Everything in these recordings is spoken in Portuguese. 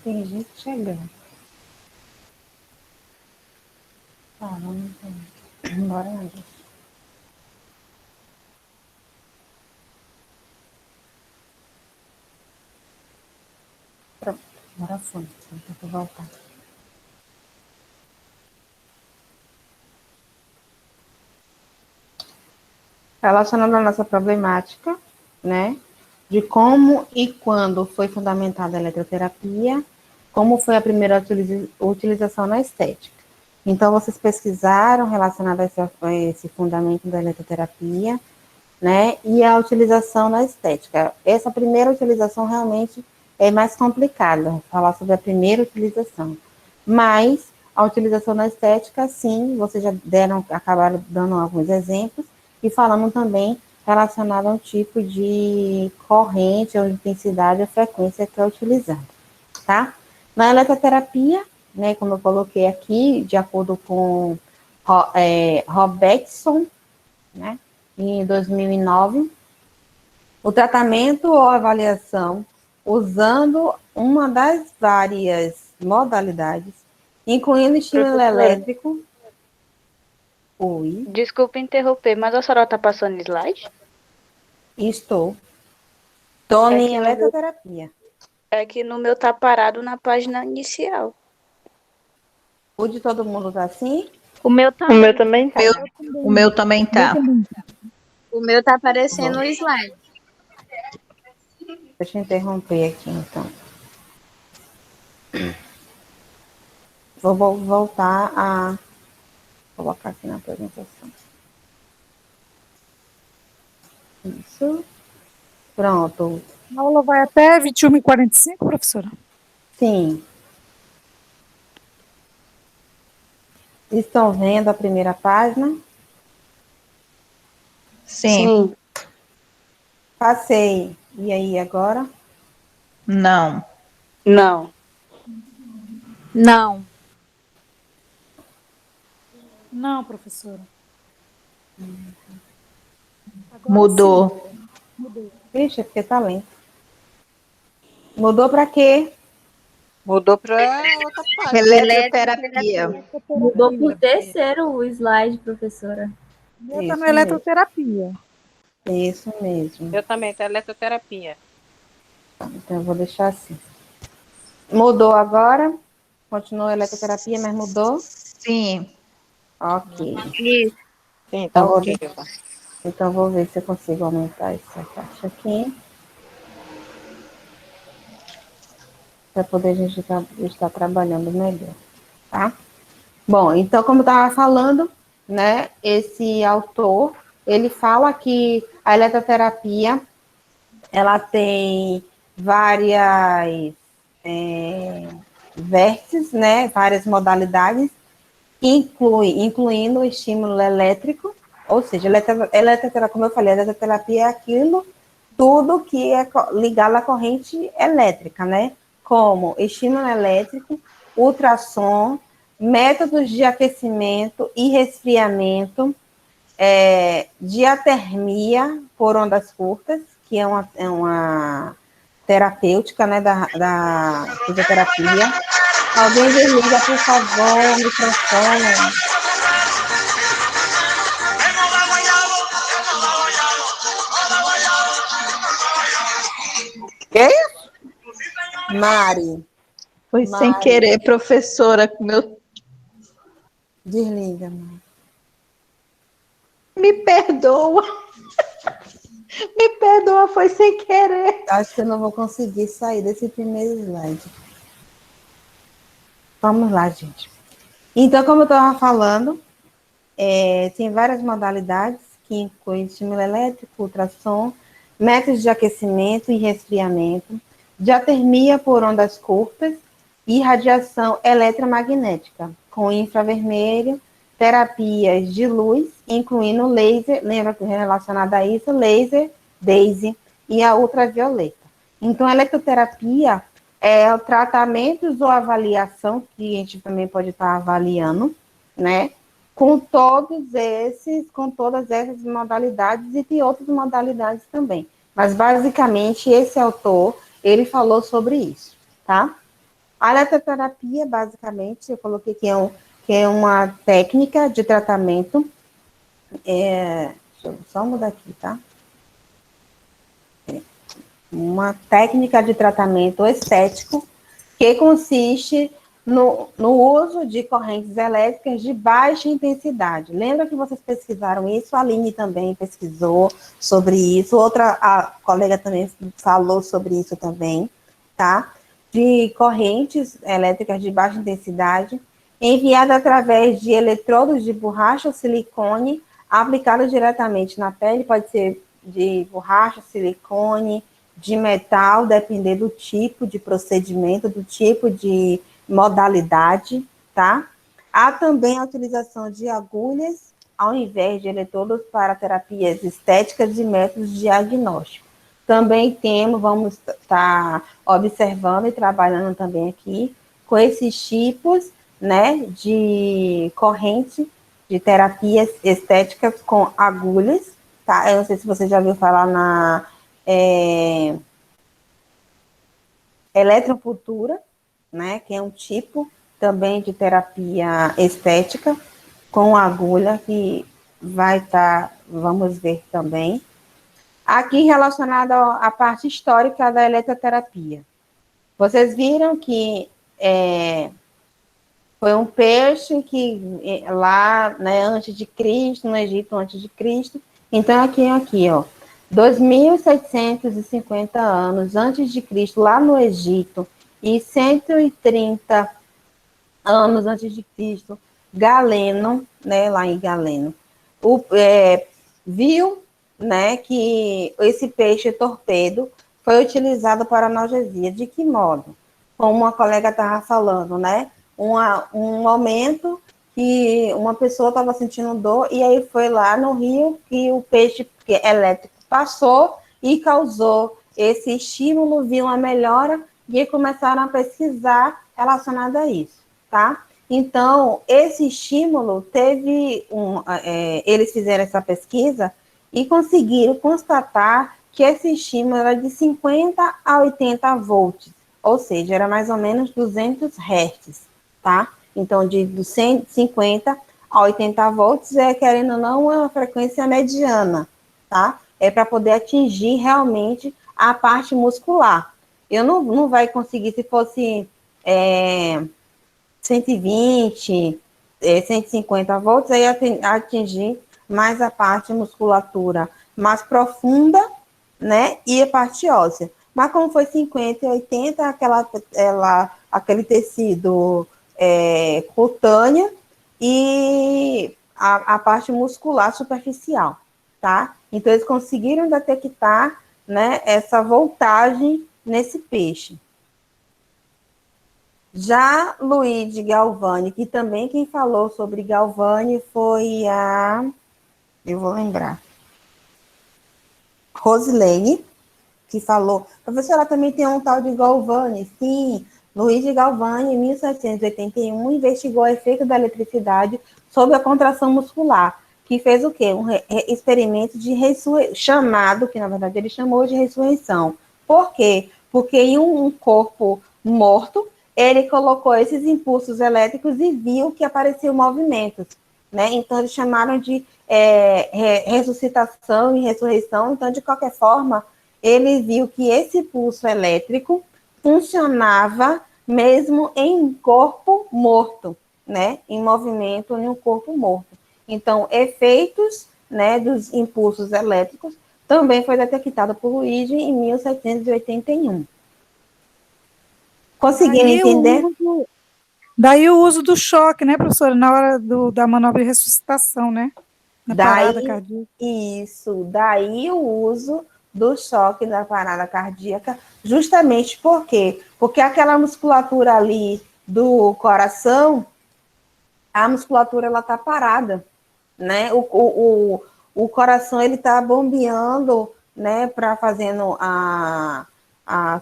Tem gente chegando. Tá, vamos embora, Anderson. Pronto, agora foi. Tem que voltar. Relacionando a nossa problemática, né, de como e quando foi fundamentada a eletroterapia, como foi a primeira utilização na estética. Então, vocês pesquisaram relacionado a esse fundamento da eletroterapia, né, e a utilização na estética. Essa primeira utilização realmente é mais complicada, falar sobre a primeira utilização. Mas a utilização na estética, sim, vocês já acabaram dando alguns exemplos, e falando também relacionado ao tipo de corrente, ou intensidade ou frequência que é utilizada, tá? Na eletroterapia, né, como eu coloquei aqui, de acordo com Robertson, né, em 2009, o tratamento ou avaliação usando uma das várias modalidades, incluindo estímulo Professora, elétrico. Oi. desculpa interromper, mas a senhora está passando slide? Estou. É Tony que no meu, eletroterapia. é que no meu tá parado na página inicial. O de todo mundo tá assim? O meu também tá. O meu também tá. O meu tá aparecendo no slide. Deixa eu interromper aqui, então. Vou voltar a colocar aqui na apresentação. Isso. Pronto. A aula vai até 21h45, professora? Sim. Estão vendo a primeira página? Sim. Passei. E aí, agora? Não. Não. Não. Não, professora. Agora Mudou. sim. Mudou. Vixe, é porque tá lento. Mudou para quê? Mudou para outra página. Eletroterapia. Mudou por terceiro o slide, professora. O meu tá no Isso mesmo. eletroterapia. Isso mesmo. Eu também, tá eletroterapia. Então, eu vou deixar assim. Mudou agora? Continuou a eletroterapia, mas mudou? Sim. Ok. Isso. Sim, tá Então, ok. então, vou ver se eu consigo aumentar essa caixa aqui. Para poder a gente estar trabalhando melhor, tá? Bom, então, como eu estava falando, né, esse autor, ele fala que a eletroterapia, ela tem várias vértices, né, várias modalidades, incluindo o estímulo elétrico, ou seja, eletroterapia, como eu falei, a eletroterapia é aquilo, tudo que é ligado à corrente elétrica, né, como estímulo elétrico, ultrassom, métodos de aquecimento e resfriamento, diatermia por ondas curtas, que é uma terapêutica, né, da fisioterapia. Alguém desliga, por favor, o microfone. Que isso? Mari. Foi sem querer, professora. Desliga, Mari. Me perdoa. Me perdoa, foi sem querer. Acho que eu não vou conseguir sair desse primeiro slide. Vamos lá, gente. Então, como eu estava falando, tem várias modalidades que incluem estímulo elétrico, ultrassom, métodos de aquecimento e resfriamento, diatermia por ondas curtas e radiação eletromagnética, com infravermelho, terapias de luz, incluindo laser, lembra que relacionado a isso, laser, DAISY e a ultravioleta. Então, a eletroterapia é o tratamento ou avaliação, que a gente também pode estar avaliando, né? Com todas essas modalidades e tem outras modalidades também. Mas, basicamente, esse autor, ele falou sobre isso, tá? A eletroterapia, basicamente, eu coloquei que é uma técnica de tratamento. Deixa eu só mudar aqui, tá? Uma técnica de tratamento estético que consiste no uso de correntes elétricas de baixa intensidade. Lembra que vocês pesquisaram isso? A Aline também pesquisou sobre isso. A colega também falou sobre isso também, tá? De correntes elétricas de baixa intensidade enviadas através de eletrodos de borracha ou silicone aplicados diretamente na pele, pode ser de borracha, silicone, de metal, depender do tipo de procedimento, do tipo de modalidade, tá? Há também a utilização de agulhas ao invés de eletrodos para terapias estéticas e métodos de diagnóstico. Também vamos estar observando e trabalhando também aqui com esses tipos, né, de corrente de terapias estéticas com agulhas, tá? Eu não sei se você já ouviu falar na eletrocultura, né, que é um tipo também de terapia estética com agulha, que vai estar, vamos ver também. Aqui relacionado à parte histórica da eletroterapia. Vocês viram que foi um peixe que lá, né, antes de Cristo, no Egito antes de Cristo. Então, aqui, ó, 2.750 anos antes de Cristo, lá no Egito, e 130 anos antes de Cristo, Galeno, né, lá em Galeno, viu, né, que esse peixe torpedo foi utilizado para analgesia. De que modo? Como uma colega estava falando, né, um momento que uma pessoa estava sentindo dor, e aí foi lá no rio que o peixe elétrico passou e causou esse estímulo, viu uma melhora, e aí começaram a pesquisar relacionado a isso, tá? Então, esse estímulo eles fizeram essa pesquisa e conseguiram constatar que esse estímulo era de 50 a 80 volts, ou seja, era mais ou menos 200 Hz, tá? Então, de 150 a 80 volts querendo ou não, uma frequência mediana, tá? É para poder atingir realmente a parte muscular. Eu não vai conseguir, se fosse 120, 150 volts, aí atingir mais a parte musculatura mais profunda, né, e a parte óssea. Mas como foi 50 e 80, aquele tecido cutâneo e a parte muscular superficial, tá? Então, eles conseguiram detectar, né, essa voltagem nesse peixe. Já Luigi Galvani, que também quem falou sobre Galvani foi eu vou lembrar, Rosilene, que falou, professora, também tem um tal de Galvani. Sim, Luigi Galvani, em 1781, investigou o efeito da eletricidade sobre a contração muscular, que fez o quê? Um experimento de chamado, que na verdade ele chamou de ressurreição. Por quê? Porque em um corpo morto, ele colocou esses impulsos elétricos e viu que apareciam movimentos, né? Então, eles chamaram de ressuscitação e ressurreição. Então, de qualquer forma, ele viu que esse pulso elétrico funcionava mesmo em corpo morto, né? Em movimento em um corpo morto. Então, efeitos, né, dos impulsos elétricos também foi detectado por Luigi em 1781. Conseguiram entender? Daí o uso do choque, né, professora, na hora da manobra de ressuscitação, né? Na parada cardíaca. Isso, daí o uso do choque na parada cardíaca, justamente por quê? Porque aquela musculatura ali do coração, a musculatura ela está parada, né? O coração ele está bombeando, né, para fazendo a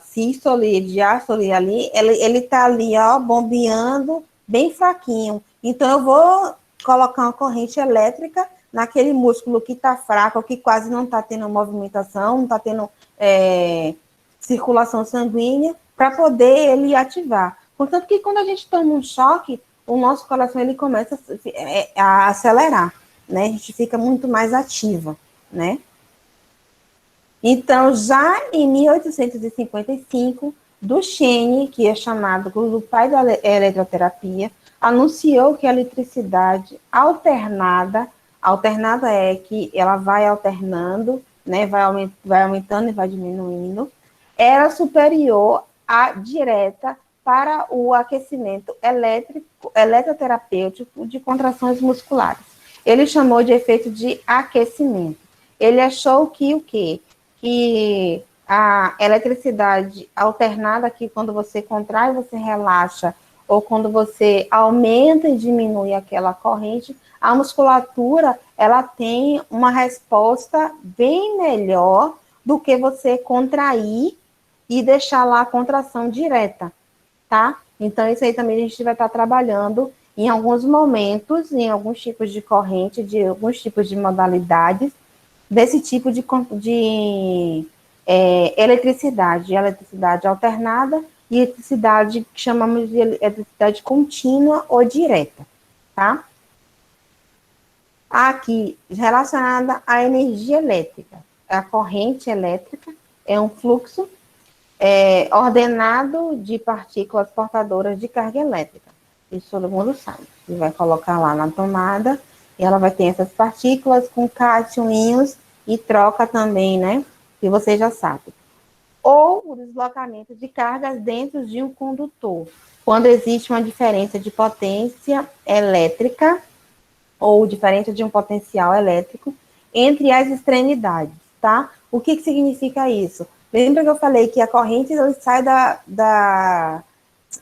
sístole e diástole ali, ele está ali, ó, bombeando bem fraquinho. Então, eu vou colocar uma corrente elétrica naquele músculo que está fraco, que quase não está tendo movimentação, não está tendo circulação sanguínea, para poder ele ativar. Portanto, que quando a gente toma um choque, o nosso coração ele começa a acelerar, né? A gente fica muito mais ativa, né? Então, já em 1855, Duchenne, que é chamado do pai da eletroterapia, anunciou que a eletricidade alternada é que ela vai alternando, né, vai aumentando e vai diminuindo, era superior à direta para o aquecimento eletroterapêutico de contrações musculares. Ele chamou de efeito de aquecimento. Ele achou que o quê? Que a eletricidade alternada, que quando você contrai, você relaxa, ou quando você aumenta e diminui aquela corrente, a musculatura, ela tem uma resposta bem melhor do que você contrair e deixar lá a contração direta, tá? Então, isso aí também a gente vai estar trabalhando em alguns momentos, em alguns tipos de corrente, de alguns tipos de modalidades, desse tipo de eletricidade alternada e eletricidade que chamamos de eletricidade contínua ou direta, tá? Aqui, relacionada à energia elétrica. A corrente elétrica é um fluxo ordenado de partículas portadoras de carga elétrica. Isso todo mundo sabe. Você vai colocar lá na tomada e ela vai ter essas partículas com cátion, íons e troca também, né? Que você já sabe. Ou o deslocamento de cargas dentro de um condutor, quando existe uma diferença de potência elétrica ou diferença de um potencial elétrico entre as extremidades, tá? O que significa isso? Lembra que eu falei que a corrente sai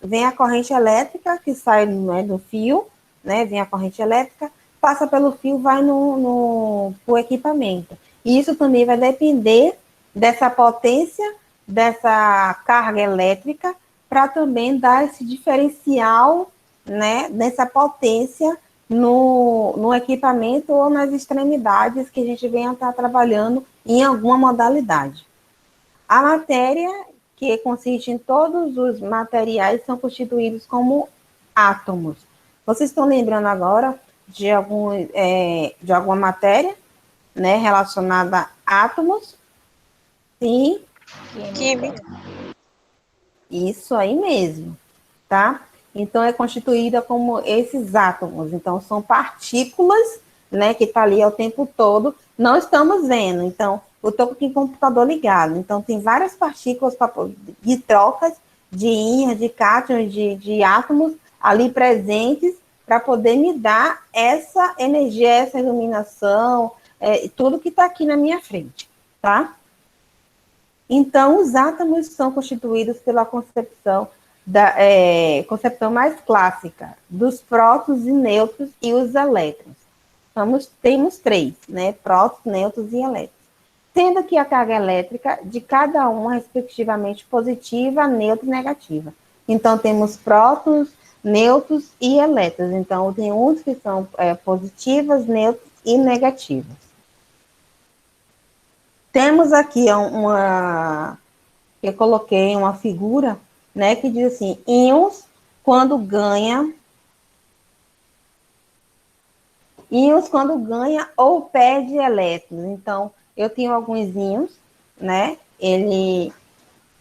vem a corrente elétrica, que sai, né, do fio, né? Vem a corrente elétrica, passa pelo fio, vai no equipamento. E isso também vai depender dessa potência, dessa carga elétrica, para também dar esse diferencial, né, dessa potência no equipamento ou nas extremidades que a gente venha estar trabalhando em alguma modalidade. A matéria, que consiste em todos os materiais, são constituídos como átomos. Vocês estão lembrando agora de alguma matéria, né, relacionada a átomos? Sim. Química. Isso aí mesmo, tá? Então, é constituída como esses átomos. Então, são partículas, né, que tá ali o tempo todo. Não estamos vendo. Então, eu estou com o computador ligado. Então, tem várias partículas de trocas de íons, de cátions, de átomos ali presentes para poder me dar essa energia, essa iluminação, tudo que está aqui na minha frente, tá? Então, os átomos são constituídos pela concepção concepção mais clássica dos prótons e nêutrons e os elétrons. Temos três, né? Prótons, nêutrons e elétrons. Sendo que a carga elétrica de cada um é respectivamente positiva, neutra e negativa. Então, temos prótons, nêutrons e elétrons. Então, tem uns que são positivas, neutras e negativas. Temos aqui eu coloquei uma figura, né, que diz assim, íons quando ganha ou perde elétrons. Então, eu tenho alguns íons, né, o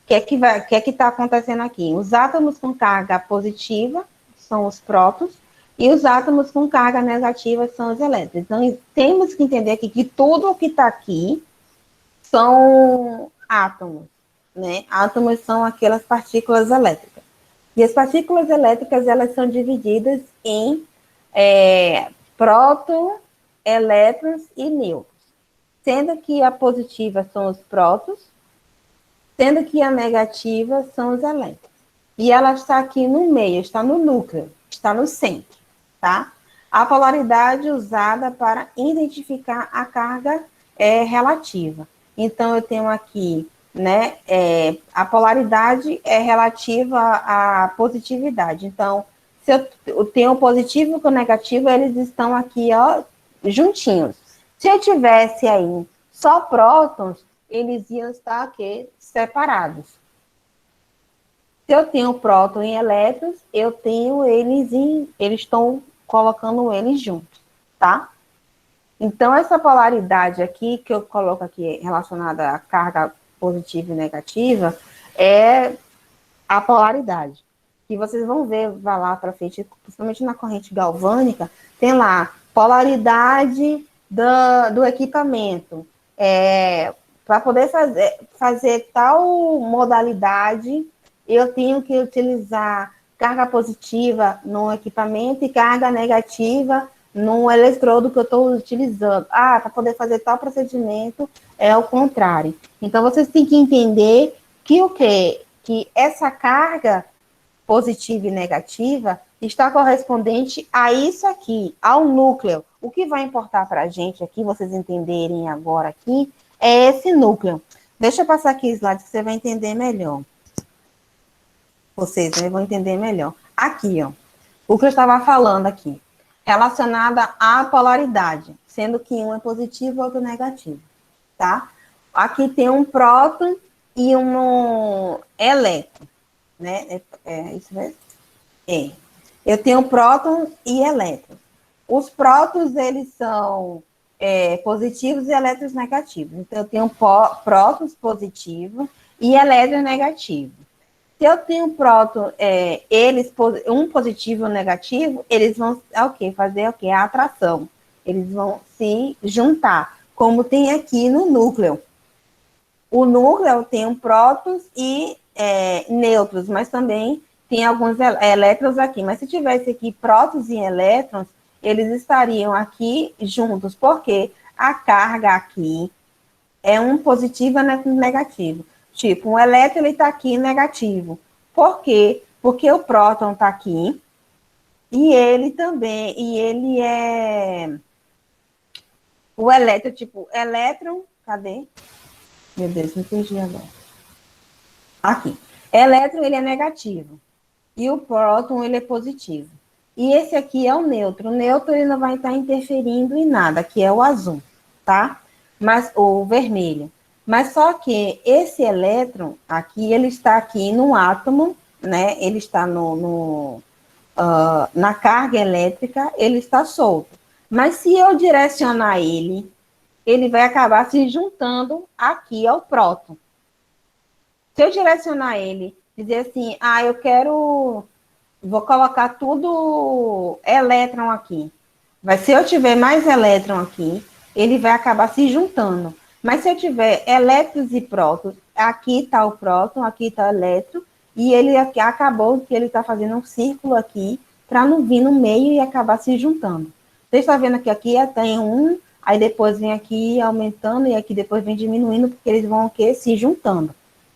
que é que está acontecendo aqui? Os átomos com carga positiva são os prótons, e os átomos com carga negativa são os elétrons. Então, temos que entender aqui que tudo o que está aqui são átomos, né? Átomos são aquelas partículas elétricas. E as partículas elétricas, elas são divididas em prótons, elétrons e nêutrons. Sendo que a positiva são os prótons, sendo que a negativa são os elétrons. E ela está aqui no meio, está no núcleo, está no centro, tá? A polaridade usada para identificar a carga relativa. Então, eu tenho aqui, né, a polaridade é relativa à positividade. Então, se eu tenho o positivo com o negativo, eles estão aqui, ó, juntinhos. Se eu tivesse aí só prótons, eles iam estar aqui separados. Se eu tenho próton e elétrons, eu tenho eles estão colocando eles juntos, tá? Então, essa polaridade aqui, que eu coloco aqui relacionada à carga positiva e negativa, é a polaridade. Que vocês vão ver, vai lá para frente, principalmente na corrente galvânica, tem lá polaridade do equipamento. Para poder fazer tal modalidade, eu tenho que utilizar carga positiva no equipamento e carga negativa no eletrodo que eu estou utilizando. Para poder fazer tal procedimento, é o contrário. Então, vocês têm que entender que o quê? Que essa carga positiva e negativa está correspondente a isso aqui, ao núcleo. O que vai importar para a gente aqui, vocês entenderem agora aqui, é esse núcleo. Deixa eu passar aqui o slide que você vai entender melhor. Vocês vão entender melhor. Aqui, ó, o que eu estava falando aqui, relacionada à polaridade, sendo que um é positivo e outro negativo, tá? Aqui tem um próton e um elétron, né? Isso mesmo? Eu tenho próton e elétron. Os prótons, eles são positivos e elétrons negativos. Então, eu tenho prótons positivos e elétrons negativos. Se eu tenho próton, um positivo e um negativo, eles vão fazer o quê? A atração. Eles vão se juntar, como tem aqui no núcleo. O núcleo tem prótons e nêutrons, mas também tem alguns elétrons aqui. Mas se tivesse aqui prótons e elétrons, eles estariam aqui juntos, porque a carga aqui é um positivo e um negativo. Tipo, um elétron está aqui negativo. Por quê? Porque o próton está aqui e ele também, o elétron, tipo, elétron, cadê? Meu Deus, não entendi agora. Aqui. Elétron, ele é negativo. E o próton, ele é positivo. E esse aqui é o nêutron. O nêutron, ele não vai estar interferindo em nada, que é o azul, tá? Mas o vermelho. Mas só que esse elétron aqui, ele está aqui no átomo, né? Ele está na carga elétrica, ele está solto. Mas se eu direcionar ele vai acabar se juntando aqui ao próton. Se eu direcionar ele, dizer assim, vou colocar tudo elétron aqui. Mas se eu tiver mais elétron aqui, ele vai acabar se juntando. Mas se eu tiver elétrons e prótons, aqui está o próton, aqui está o elétron, e ele aqui acabou que ele está fazendo um círculo aqui, para não vir no meio e acabar se juntando. Vocês estão vendo que aqui tem um, aí depois vem aqui aumentando, e aqui depois vem diminuindo, porque eles vão aqui se juntando,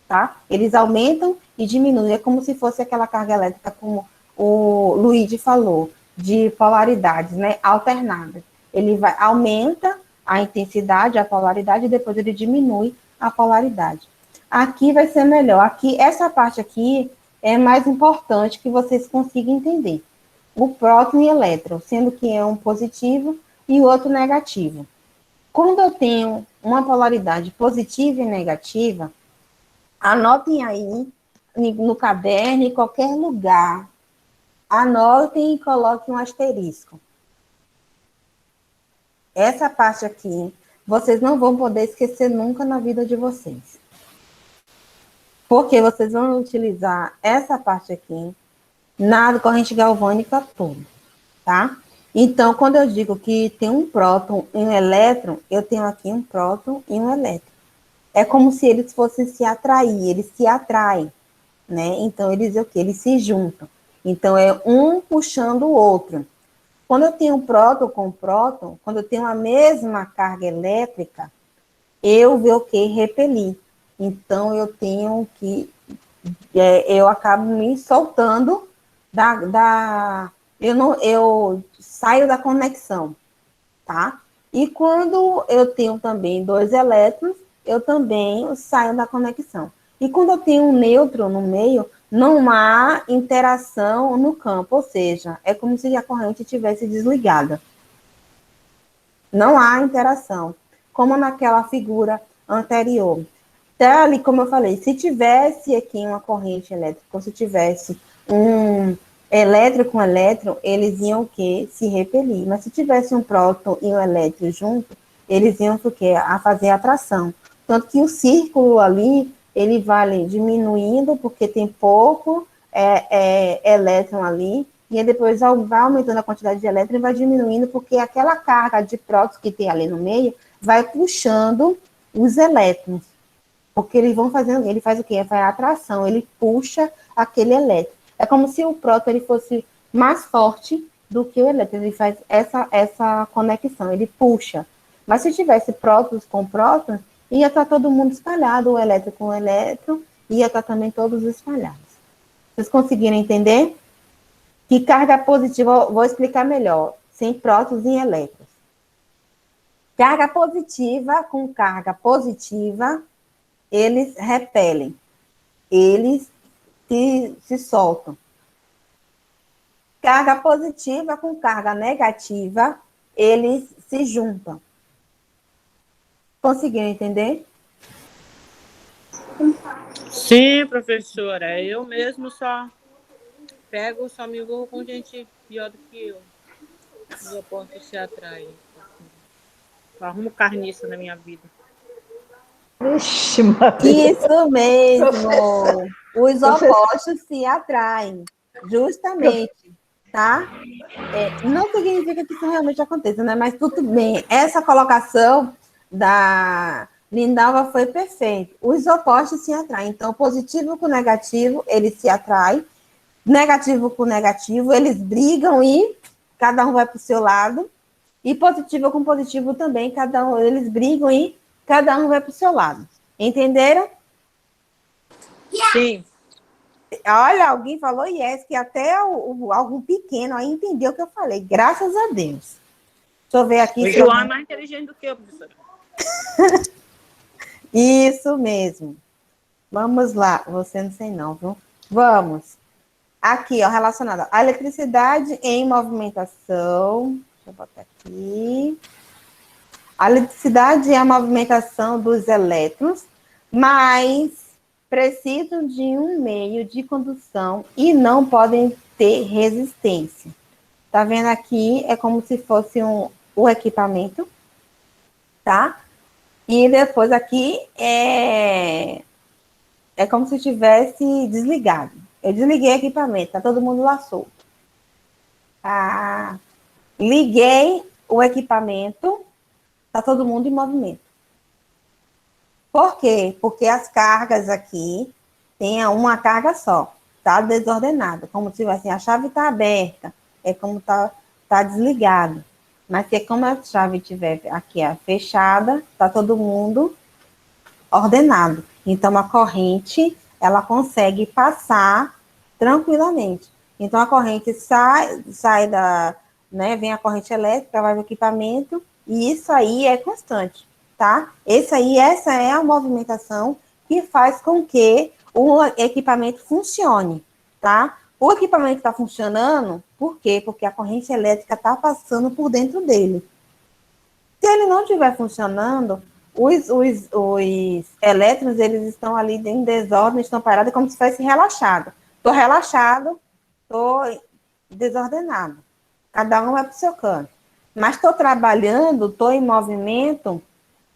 tá? Eles aumentam e diminuem, é como se fosse aquela carga elétrica, como o Luigi falou, de polaridades, né, alternadas. Ele aumenta a intensidade, a polaridade, e depois ele diminui a polaridade. Aqui vai ser melhor. Aqui, essa parte aqui é mais importante que vocês consigam entender. O próton e elétron, sendo que é um positivo e o outro negativo. Quando eu tenho uma polaridade positiva e negativa, anotem aí no caderno, em qualquer lugar. Anotem e coloquem um asterisco. Essa parte aqui, vocês não vão poder esquecer nunca na vida de vocês. Porque vocês vão utilizar essa parte aqui na corrente galvânica toda, tá? Então, quando eu digo que tem um próton e um elétron, eu tenho aqui um próton e um elétron. É como se eles fossem se atrair, eles se atraem, né? Então, eles se juntam. Então, é um puxando o outro. Quando eu tenho próton com próton, quando eu tenho a mesma carga elétrica, eu vou repelir. Então, eu tenho que... eu acabo me soltando eu saio da conexão, tá? E quando eu tenho também dois elétrons, eu também saio da conexão. E quando eu tenho um nêutron no meio, não há interação no campo, ou seja, é como se a corrente tivesse desligada. Não há interação, como naquela figura anterior. Tá ali, como eu falei, se tivesse aqui uma corrente elétrica, ou se tivesse um elétron com elétron, eles iam o quê? Se repelir. Mas se tivesse um próton e um elétron junto, eles iam o quê? A fazer atração. Tanto que o círculo ali, ele vai diminuindo, porque tem pouco elétron ali, e aí depois vai aumentando a quantidade de elétron e vai diminuindo, porque aquela carga de prótons que tem ali no meio vai puxando os elétrons. Porque eles vão fazendo, ele faz o quê? Faz a atração, ele puxa aquele elétron. É como se o próton ele fosse mais forte do que o elétron, ele faz essa conexão, ele puxa. Mas se tivesse prótons com prótons, ia estar todo mundo espalhado, o elétron com o elétron, ia estar também todos espalhados. Vocês conseguiram entender? Que carga positiva, vou explicar melhor, sem prótons e elétrons. Carga positiva com carga positiva, eles repelem, eles se soltam. Carga positiva com carga negativa, eles se juntam. Conseguiram entender? Sim, professora. Eu mesmo só me envolvo com gente pior do que eu. Os opostos se atraem. Eu arrumo carniça na minha vida. Vixe, Maria. Isso mesmo. Os Professor. opostos se atraem. Justamente. Tá? Não significa que isso realmente aconteça, né? Mas tudo bem. Essa colocação da Lindalva foi perfeita. Os opostos se atraem. Então, positivo com negativo, eles se atraem. Negativo com negativo, eles brigam e cada um vai para o seu lado. E positivo com positivo também, eles brigam e cada um vai para o seu lado. Entenderam? Sim. Olha, alguém falou yes, que até algum pequeno aí entendeu o que eu falei. Graças a Deus. Deixa eu ver aqui. O João é mais inteligente do que eu, professora. Isso mesmo. Vamos lá. Você não sei não, viu? Vamos. Aqui, ó, relacionado à eletricidade em movimentação. Deixa eu botar aqui. A eletricidade é a movimentação dos elétrons, mas precisam de um meio de condução e não podem ter resistência. Tá vendo aqui? É como se fosse o equipamento, tá? E depois aqui é como se tivesse desligado. Eu desliguei o equipamento, tá todo mundo lá solto. Liguei o equipamento, tá todo mundo em movimento. Por quê? Porque as cargas aqui tem uma carga só, tá desordenada, como se assim, a chave está aberta, é como tá desligado. Mas se como a chave estiver aqui fechada, tá todo mundo ordenado. Então a corrente, ela consegue passar tranquilamente. Então a corrente sai né, vem a corrente elétrica, vai no equipamento, e isso aí é constante, tá? Essa é a movimentação que faz com que o equipamento funcione, tá? O equipamento está funcionando, por quê? Porque a corrente elétrica está passando por dentro dele. Se ele não estiver funcionando, os elétrons, eles estão ali em desordem, estão parados, como se fosse relaxado. Estou relaxado, estou desordenado. Cada um vai para o seu canto. Mas estou trabalhando, estou em movimento,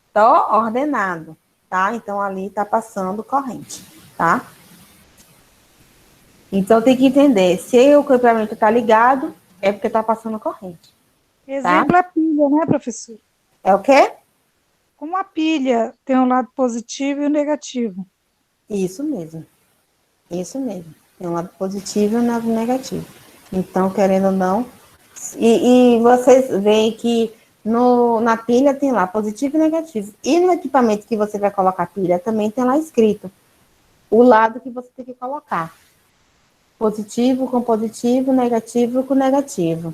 estou ordenado, tá? Então, ali está passando corrente, tá? Então, tem que entender, se o equipamento está ligado, é porque está passando corrente. Exemplo é a pilha, né, professor? É o quê? Como a pilha tem um lado positivo e um negativo. Isso mesmo. Isso mesmo. Tem um lado positivo e um lado negativo. Então, querendo ou não... E vocês veem que na pilha tem lá positivo e negativo. E no equipamento que você vai colocar pilha, também tem lá escrito o lado que você tem que colocar. Positivo com positivo, negativo com negativo.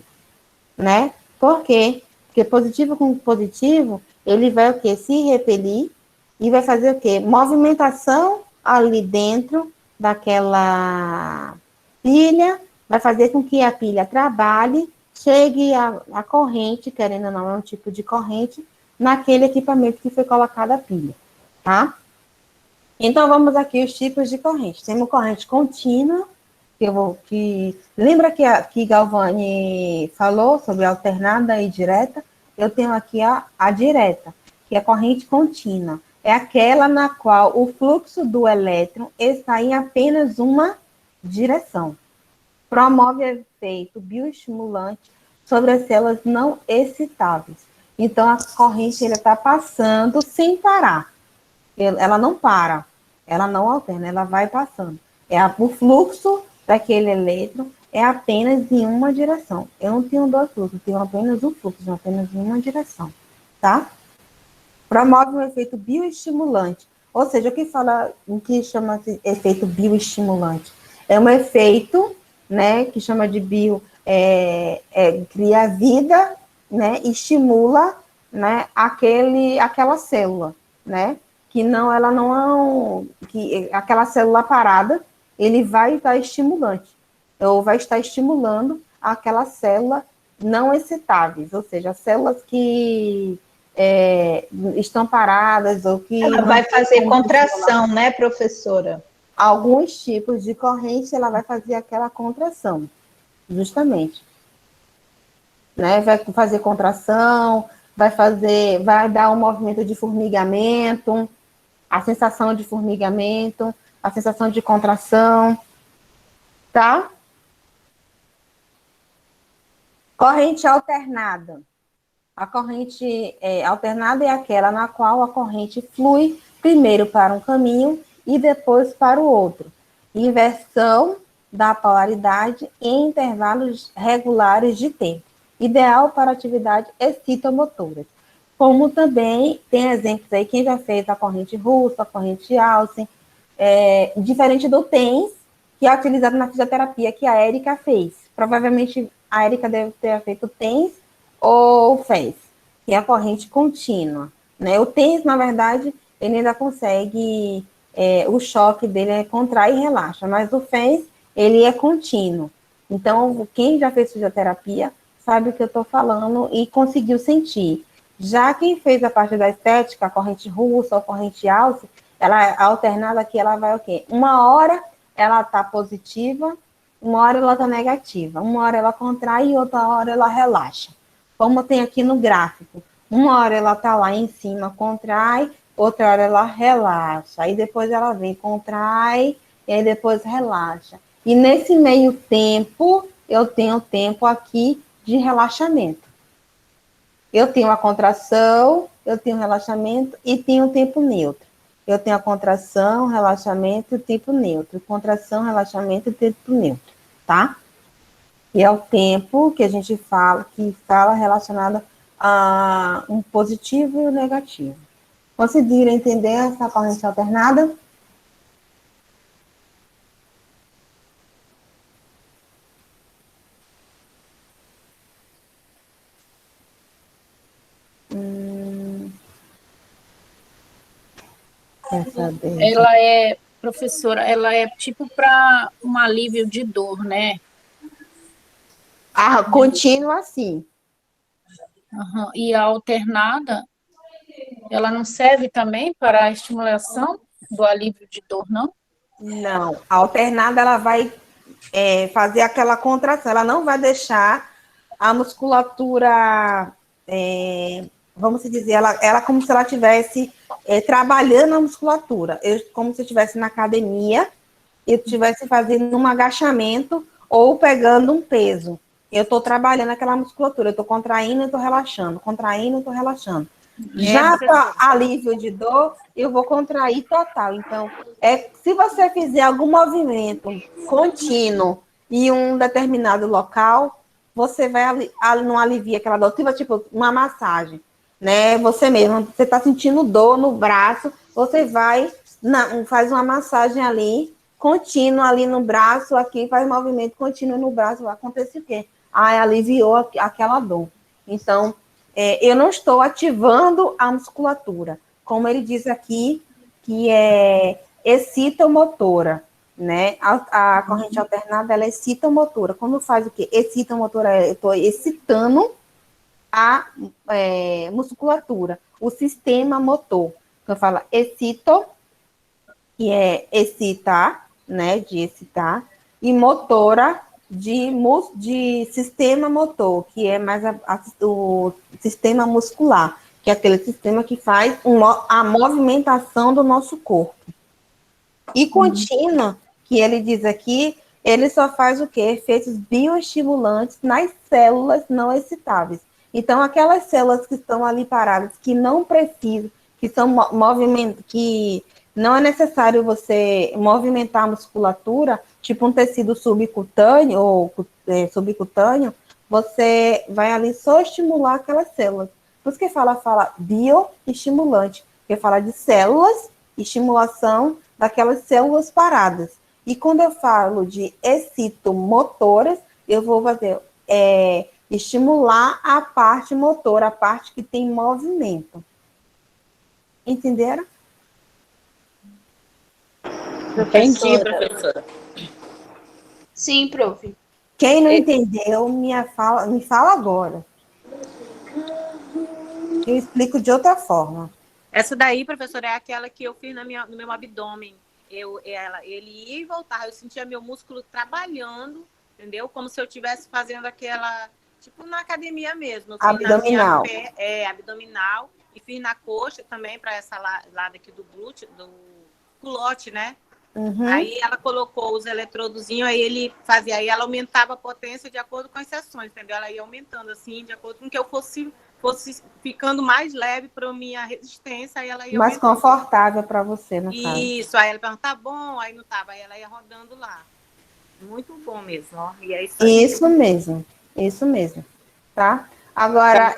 Né? Por quê? Porque positivo com positivo, ele vai o quê? Se repelir e vai fazer o quê? Movimentação ali dentro daquela pilha, vai fazer com que a pilha trabalhe, chegue a corrente, querendo ou não, é um tipo de corrente, naquele equipamento que foi colocada a pilha, tá? Então, vamos aqui os tipos de corrente. Temos corrente contínua, lembra que Galvani falou sobre alternada e direta? Eu tenho aqui a direta, que é a corrente contínua. É aquela na qual o fluxo do elétron está em apenas uma direção. Promove efeito bioestimulante sobre as células não excitáveis. Então, a corrente está passando sem parar. Ela não para, ela não alterna, ela vai passando. O fluxo daquele elétron é apenas em uma direção. Eu não tenho dois fluxos, eu tenho apenas um fluxo, apenas em uma direção, tá? Promove um efeito bioestimulante. Ou seja, o que chama de efeito bioestimulante? É um efeito, né, que chama de cria vida, né, estimula, né, aquela célula, né, que aquela célula parada, ele vai estar estimulante, ou vai estar estimulando aquela célula não excitáveis, ou seja, as células que estão paradas ou que... Ela vai fazer contração, né, professora? Alguns tipos de corrente, ela vai fazer aquela contração, justamente. Né? Vai fazer contração, vai dar um movimento de formigamento, a sensação de formigamento, a sensação de contração, tá? Corrente alternada. A corrente alternada é aquela na qual a corrente flui primeiro para um caminho e depois para o outro. Inversão da polaridade em intervalos regulares de tempo. Ideal para atividades excitomotoras. Como também tem exemplos aí, quem já fez a corrente russa, a corrente Alsen, diferente do TENS, que é utilizado na fisioterapia, que a Érica fez. Provavelmente a Érica deve ter feito TENS ou FES, que é a corrente contínua. Né? O TENS, na verdade, ele ainda consegue, o choque dele contrai e relaxa, mas o FES, ele é contínuo. Então, quem já fez fisioterapia sabe o que eu estou falando e conseguiu sentir. Já quem fez a parte da estética, a corrente russa ou a corrente Alce, a alternada aqui, ela vai o quê? Uma hora ela está positiva, uma hora ela está negativa. Uma hora ela contrai e outra hora ela relaxa. Como tem aqui no gráfico. Uma hora ela está lá em cima, contrai, outra hora ela relaxa. Aí depois ela vem, contrai, e aí depois relaxa. E nesse meio tempo, eu tenho tempo aqui de relaxamento. Eu tenho a contração, eu tenho relaxamento e tenho o tempo neutro. Eu tenho a contração, relaxamento e tempo neutro. Contração, relaxamento e tempo neutro, tá? E é o tempo que a gente fala, relacionado a um positivo e um negativo. Conseguiram entender essa corrente alternada? Ela é, professora, ela é tipo para um alívio de dor, né? Contínua, sim. Uhum. E a alternada, ela não serve também para a estimulação do alívio de dor, não? Não, a alternada ela vai fazer aquela contração, ela não vai deixar a musculatura, vamos dizer, ela como se ela estivesse trabalhando a musculatura, como se eu estivesse na academia e estivesse fazendo um agachamento ou pegando um peso. Eu estou trabalhando aquela musculatura, eu estou contraindo e estou relaxando, contraindo e estou relaxando. Já para alívio de dor, eu vou contrair total. Então, se você fizer algum movimento contínuo em um determinado local, você não alivia aquela dor. Tipo uma massagem, né? Você mesmo, você está sentindo dor no braço, você faz uma massagem ali, contínua ali no braço, aqui faz movimento contínuo no braço, vai acontecer o quê? Aliviou aquela dor. Então, eu não estou ativando a musculatura, como ele diz aqui, que é excitomotora, né? A corrente alternada, ela é excitomotora. Quando faz o quê? Excitomotora, eu estou excitando a musculatura, o sistema motor. Então, fala excito, que é excitar, né, de excitar, e motora de sistema motor, que é mais o sistema muscular, que é aquele sistema que faz a movimentação do nosso corpo. E contínua, que ele diz aqui, ele só faz o quê? Efeitos bioestimulantes nas células não excitáveis. Então, aquelas células que estão ali paradas, que não precisam, que são movimentos, que não é necessário você movimentar a musculatura, tipo um tecido subcutâneo ou subcutâneo, você vai ali só estimular aquelas células. Por isso que fala bioestimulante, porque fala de células, estimulação daquelas células paradas. E quando eu falo de excitomotoras, eu vou fazer estimular a parte motora, a parte que tem movimento. Entenderam? Entendi, professora. Sim, prof. Quem não entendeu, me fala agora. Eu explico de outra forma. Essa daí, professora, é aquela que eu fiz no meu abdômen. Ele ia e voltava, eu sentia meu músculo trabalhando, entendeu? Como se eu estivesse fazendo aquela, tipo na academia mesmo. Abdominal. Abdominal. E fiz na coxa também, para essa lado aqui do glúteo, do culote, né? Uhum. Aí ela colocou os eletrodozinhos, aí ele fazia, aí ela aumentava a potência de acordo com as sessões, entendeu? Ela ia aumentando assim, de acordo com que eu fosse ficando mais leve para minha resistência, aí ela ia mais aumentando. confortável para você, no caso. Isso, aí ela perguntou, tá bom, aí não tava, aí ela ia rodando lá. Muito bom mesmo, ó. E é isso aí. Isso mesmo, tá? Agora,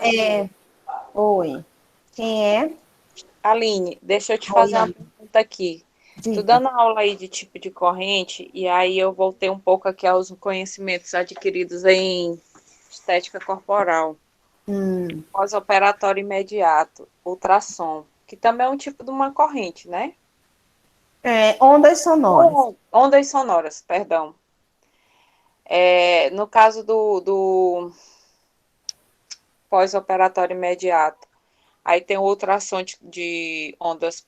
oi, quem é? Aline, deixa eu te fazer uma pergunta aqui. Diga. Tô dando aula aí de tipo de corrente, e aí eu voltei um pouco aqui aos conhecimentos adquiridos em estética corporal. Pós-operatório imediato, ultrassom, que também é um tipo de uma corrente, né? Ondas sonoras. Ondas sonoras, perdão. No caso do pós-operatório imediato, aí tem o ultrassom de ondas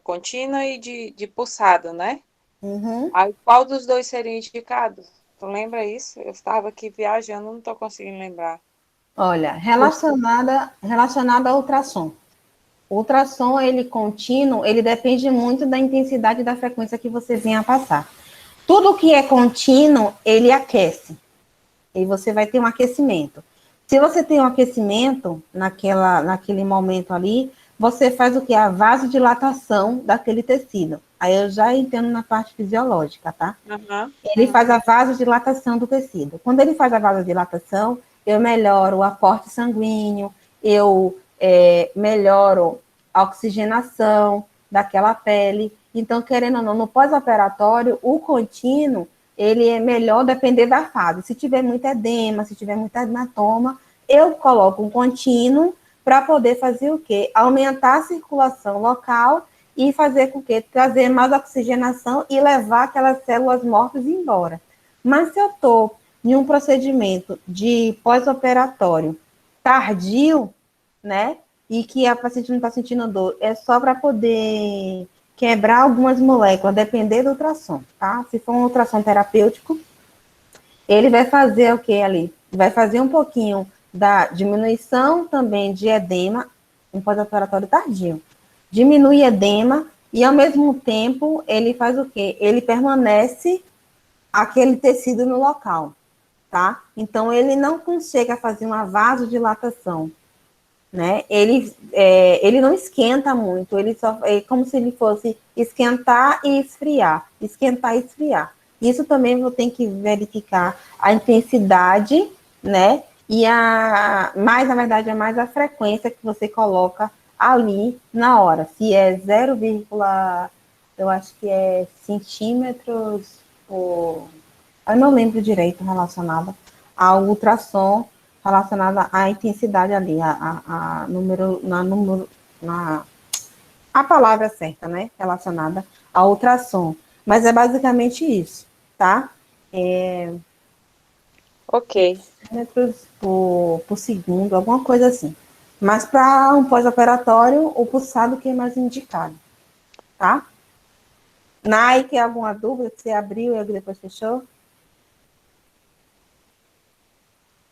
contínua e de pulsada, né? Uhum. Aí qual dos dois seria indicado? Tu lembra isso? Eu estava aqui viajando, não estou conseguindo lembrar. Olha, relacionada ao ultrassom. O ultrassom, ele contínuo, ele depende muito da intensidade e da frequência que você venha a passar. Tudo que é contínuo, ele aquece. E você vai ter um aquecimento. Se você tem um aquecimento naquele momento ali, você faz o quê? A vasodilatação daquele tecido. Aí eu já entendo na parte fisiológica, tá? Uhum. Ele faz a vasodilatação do tecido. Quando ele faz a vasodilatação, eu melhoro o aporte sanguíneo, eu melhoro a oxigenação daquela pele. Então, querendo ou não, no pós-operatório, o contínuo, ele é melhor depender da fase. Se tiver muito edema, se tiver muito hematoma, eu coloco um contínuo para poder fazer o quê? Aumentar a circulação local e fazer com que trazer mais oxigenação e levar aquelas células mortas embora. Mas se eu estou em um procedimento de pós-operatório tardio, né, e que a paciente não está sentindo dor, é só para poder quebrar algumas moléculas, depender do ultrassom, tá? Se for um ultrassom terapêutico, ele vai fazer o que ali? Vai fazer um pouquinho da diminuição também de edema em pós-operatório tardio. Diminui edema e, ao mesmo tempo, ele faz o quê? Ele permanece aquele tecido no local, tá? Então, ele não consegue fazer uma vasodilatação, né? Ele não esquenta muito, ele só é como se ele fosse esquentar e esfriar, esquentar e esfriar. Isso também eu tenho que verificar a intensidade, né? E na verdade, é mais a frequência que você coloca ali na hora. Se é 0, eu acho que é centímetros, eu não lembro direito relacionado ao ultrassom, relacionada à intensidade ali, a palavra certa, né? Relacionada ao ultrassom. Mas é basicamente isso, tá? Ok. Metros por segundo, alguma coisa assim. Mas para um pós-operatório, o pulsado que é mais indicado, tá? Nai, tem alguma dúvida que você abriu e depois fechou?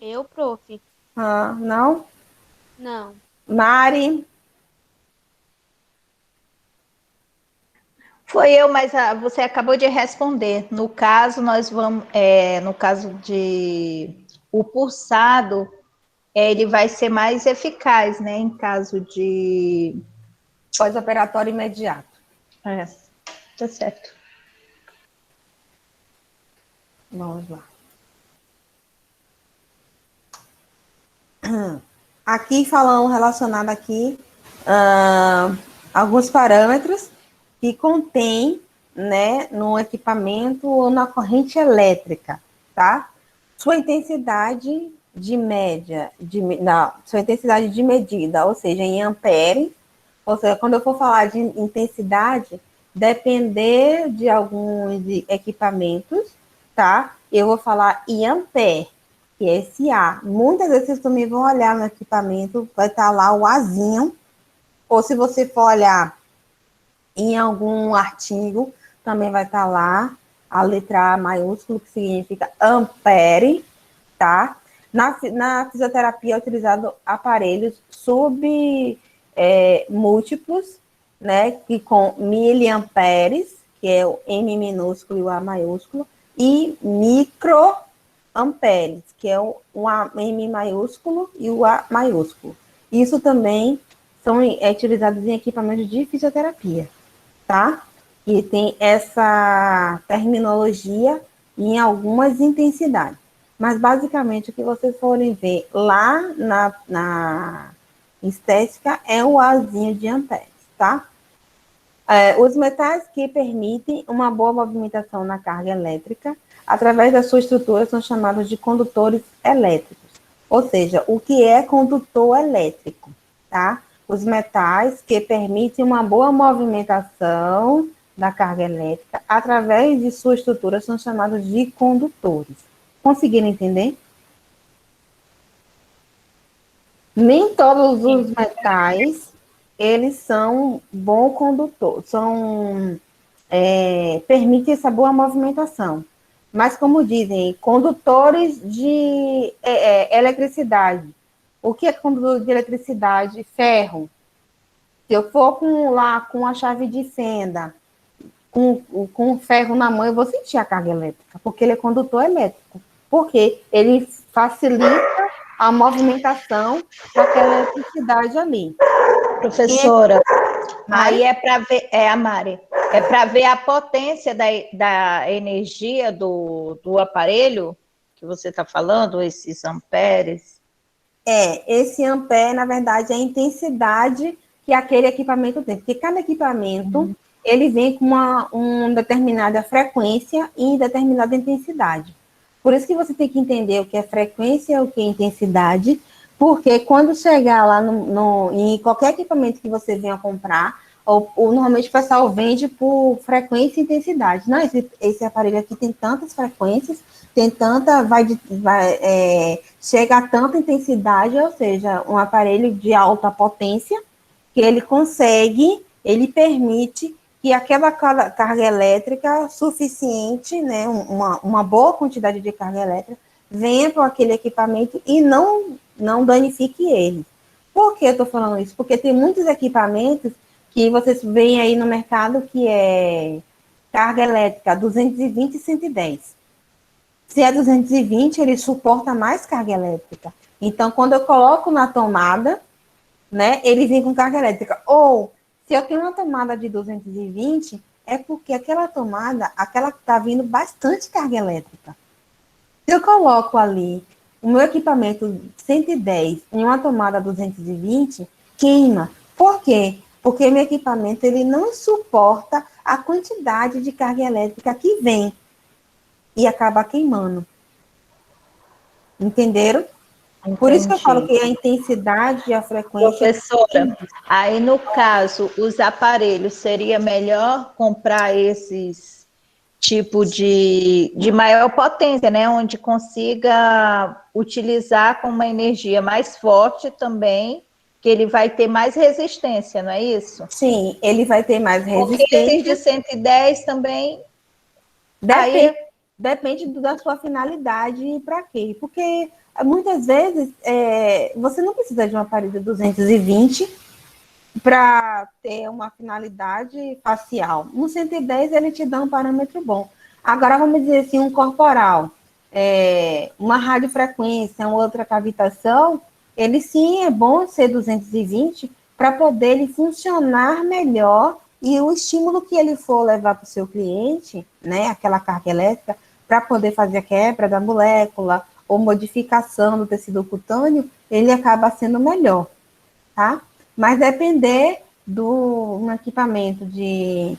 Eu, prof? Ah, não? Não. Mari? Foi eu, mas você acabou de responder. No caso, nós vamos, no caso de o pulsado, ele vai ser mais eficaz, né? Em caso de Pós-operatório imediato. Tá certo. Vamos lá. Aqui falando relacionado aqui alguns parâmetros que contém, né, no equipamento ou na corrente elétrica, tá? Sua intensidade de média, sua intensidade de medida, ou seja, em ampere. Ou seja, quando eu for falar de intensidade, depender de alguns equipamentos, tá? Eu vou falar em ampere, que é esse A. Muitas vezes vocês também vão olhar no equipamento, vai estar lá o Azinho, ou se você for olhar em algum artigo, também vai estar lá a letra A maiúsculo, que significa ampere, tá? Na fisioterapia é utilizado aparelhos múltiplos, né, que com miliamperes, que é o M minúsculo e o A maiúsculo, e microamperes, que é o M maiúsculo e o A maiúsculo. Isso também são utilizados em equipamentos de fisioterapia, tá? E tem essa terminologia em algumas intensidades. Mas, basicamente, o que vocês forem ver lá na estética é o Azinho de amperes, tá? Os metais que permitem uma boa movimentação na carga elétrica, através da sua estrutura, são chamados de condutores elétricos. Ou seja, o que é condutor elétrico, tá? Os metais que permitem uma boa movimentação da carga elétrica, através de sua estrutura, são chamados de condutores. Conseguiram entender? Nem todos os metais, eles são bom condutor, permitem essa boa movimentação. Mas, como dizem, condutores de eletricidade. O que é condutor de eletricidade? Ferro. Se eu for com a chave de fenda, com ferro na mão, eu vou sentir a carga elétrica, porque ele é condutor elétrico. Porque ele facilita a movimentação daquela eletricidade ali. Professora, aí é para ver, a Mari, é para ver a potência da energia do aparelho que você está falando, esses amperes. Esse ampere, na verdade, é a intensidade que aquele equipamento tem, porque cada equipamento, ele vem com uma determinada frequência e determinada intensidade. Por isso que você tem que entender o que é frequência e o que é intensidade, porque quando chegar lá em qualquer equipamento que você venha comprar, normalmente o pessoal vende por frequência e intensidade. Não, esse aparelho aqui tem tantas frequências, tem tanta, chega a tanta intensidade, ou seja, um aparelho de alta potência, que ele permite que aquela carga elétrica suficiente, né, uma boa quantidade de carga elétrica, venha para aquele equipamento e não danifique ele. Por que eu estou falando isso? Porque tem muitos equipamentos que vocês veem aí no mercado que é carga elétrica 220 e 110. Se é 220, ele suporta mais carga elétrica. Então, quando eu coloco na tomada, né, ele vem com carga elétrica. Ou, se eu tenho uma tomada de 220, é porque aquela tomada, está vindo bastante carga elétrica. Se eu coloco ali o meu equipamento 110 em uma tomada 220, queima. Por quê? Porque meu equipamento ele não suporta a quantidade de carga elétrica que vem e acaba queimando. Entenderam? Entendi. Por isso que eu falo que a intensidade e a frequência... Professora, aí no caso, os aparelhos, seria melhor comprar esses tipo de maior potência, né? Onde consiga utilizar com uma energia mais forte também que ele vai ter mais resistência, não é isso? Sim, ele vai ter mais Porque esses de resistência. 110 também. Depende, depende da sua finalidade e para quê. Porque muitas vezes você não precisa de um aparelho de 220 para ter uma finalidade facial. No 110 ele te dá um parâmetro bom. Agora, vamos dizer assim, um corporal, uma radiofrequência, uma outra cavitação, ele sim é bom ser 220 para poder ele funcionar melhor e o estímulo que ele for levar para o seu cliente, né, aquela carga elétrica, para poder fazer a quebra da molécula ou modificação do tecido cutâneo, ele acaba sendo melhor, tá? Mas depender um equipamento de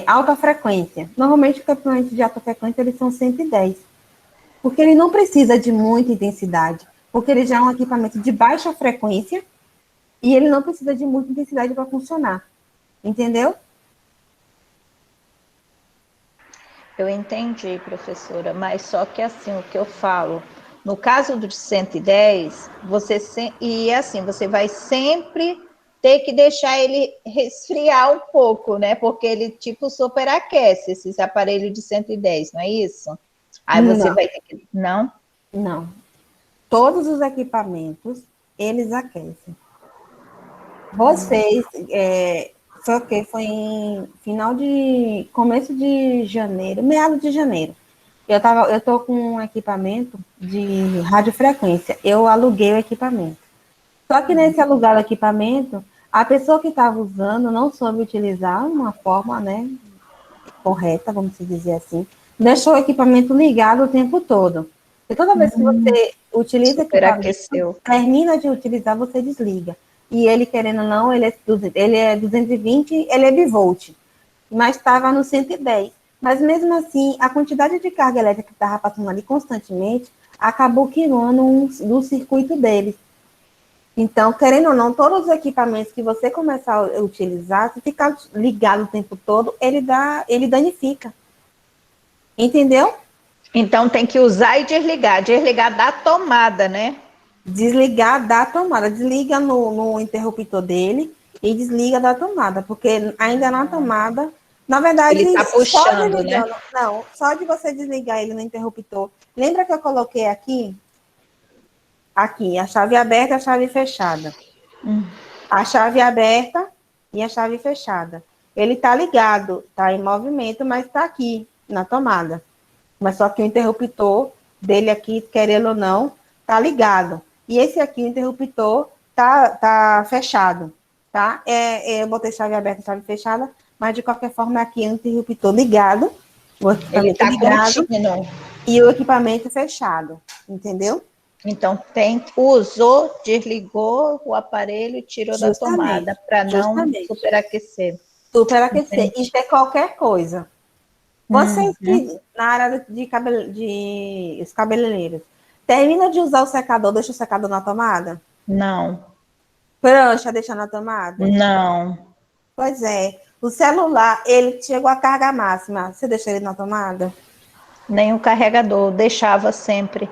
alta frequência. Normalmente, os equipamentos de alta frequência, eles são 110, porque ele não precisa de muita intensidade, porque ele já é um equipamento de baixa frequência e ele não precisa de muita intensidade para funcionar. Entendeu? Eu entendi, professora, mas só que assim, o que eu falo, no caso do 110, você vai sempre ter que deixar ele resfriar um pouco, né? Porque ele tipo superaquece esses aparelhos de 110, não é isso? Aí você vai ter que... Não? Não. Todos os equipamentos, eles aquecem. Vocês, foi o quê? Foi em começo de janeiro, meados de janeiro. Eu tô com um equipamento de radiofrequência. Eu aluguei o equipamento. Só que nesse alugar o equipamento, a pessoa que estava usando não soube utilizar uma forma, né, correta, vamos dizer assim. Deixou o equipamento ligado o tempo todo. E toda vez que você utiliza o equipamento, termina de utilizar, você desliga. E ele, querendo ou não, ele é 220, ele é bivolt, mas estava no 110. Mas mesmo assim, a quantidade de carga elétrica que estava passando ali constantemente acabou queimando do circuito dele. Então, querendo ou não, todos os equipamentos que você começar a utilizar, se ficar ligado o tempo todo, ele danifica. Entendeu? Então tem que usar e desligar. Desligar da tomada, né? Desligar da tomada. Desliga no interruptor dele e desliga da tomada, porque ainda na tomada, na verdade, ele tá puxando, né? Não, só de você desligar ele no interruptor. Lembra que eu coloquei aqui, a chave aberta e a chave fechada. A chave aberta e a chave fechada. Ele tá ligado, tá em movimento, mas tá aqui na tomada. Mas só que o interruptor dele aqui, querendo ou não, tá ligado. E esse aqui, o interruptor, tá fechado, tá? Eu botei chave aberta e chave fechada, mas de qualquer forma aqui é um interruptor ligado, o equipamento ele tá ligado contínuo. E o equipamento fechado, entendeu? Então usou, desligou o aparelho e tirou da tomada para não superaquecer. Superaquecer. Isso é qualquer coisa. Vocês que na área os cabeleireiros, termina de usar o secador, deixa o secador na tomada? Não. Prancha, deixa na tomada? Não. Pois é. O celular, ele chegou à carga máxima. Você deixa ele na tomada? Nem o carregador, deixava sempre.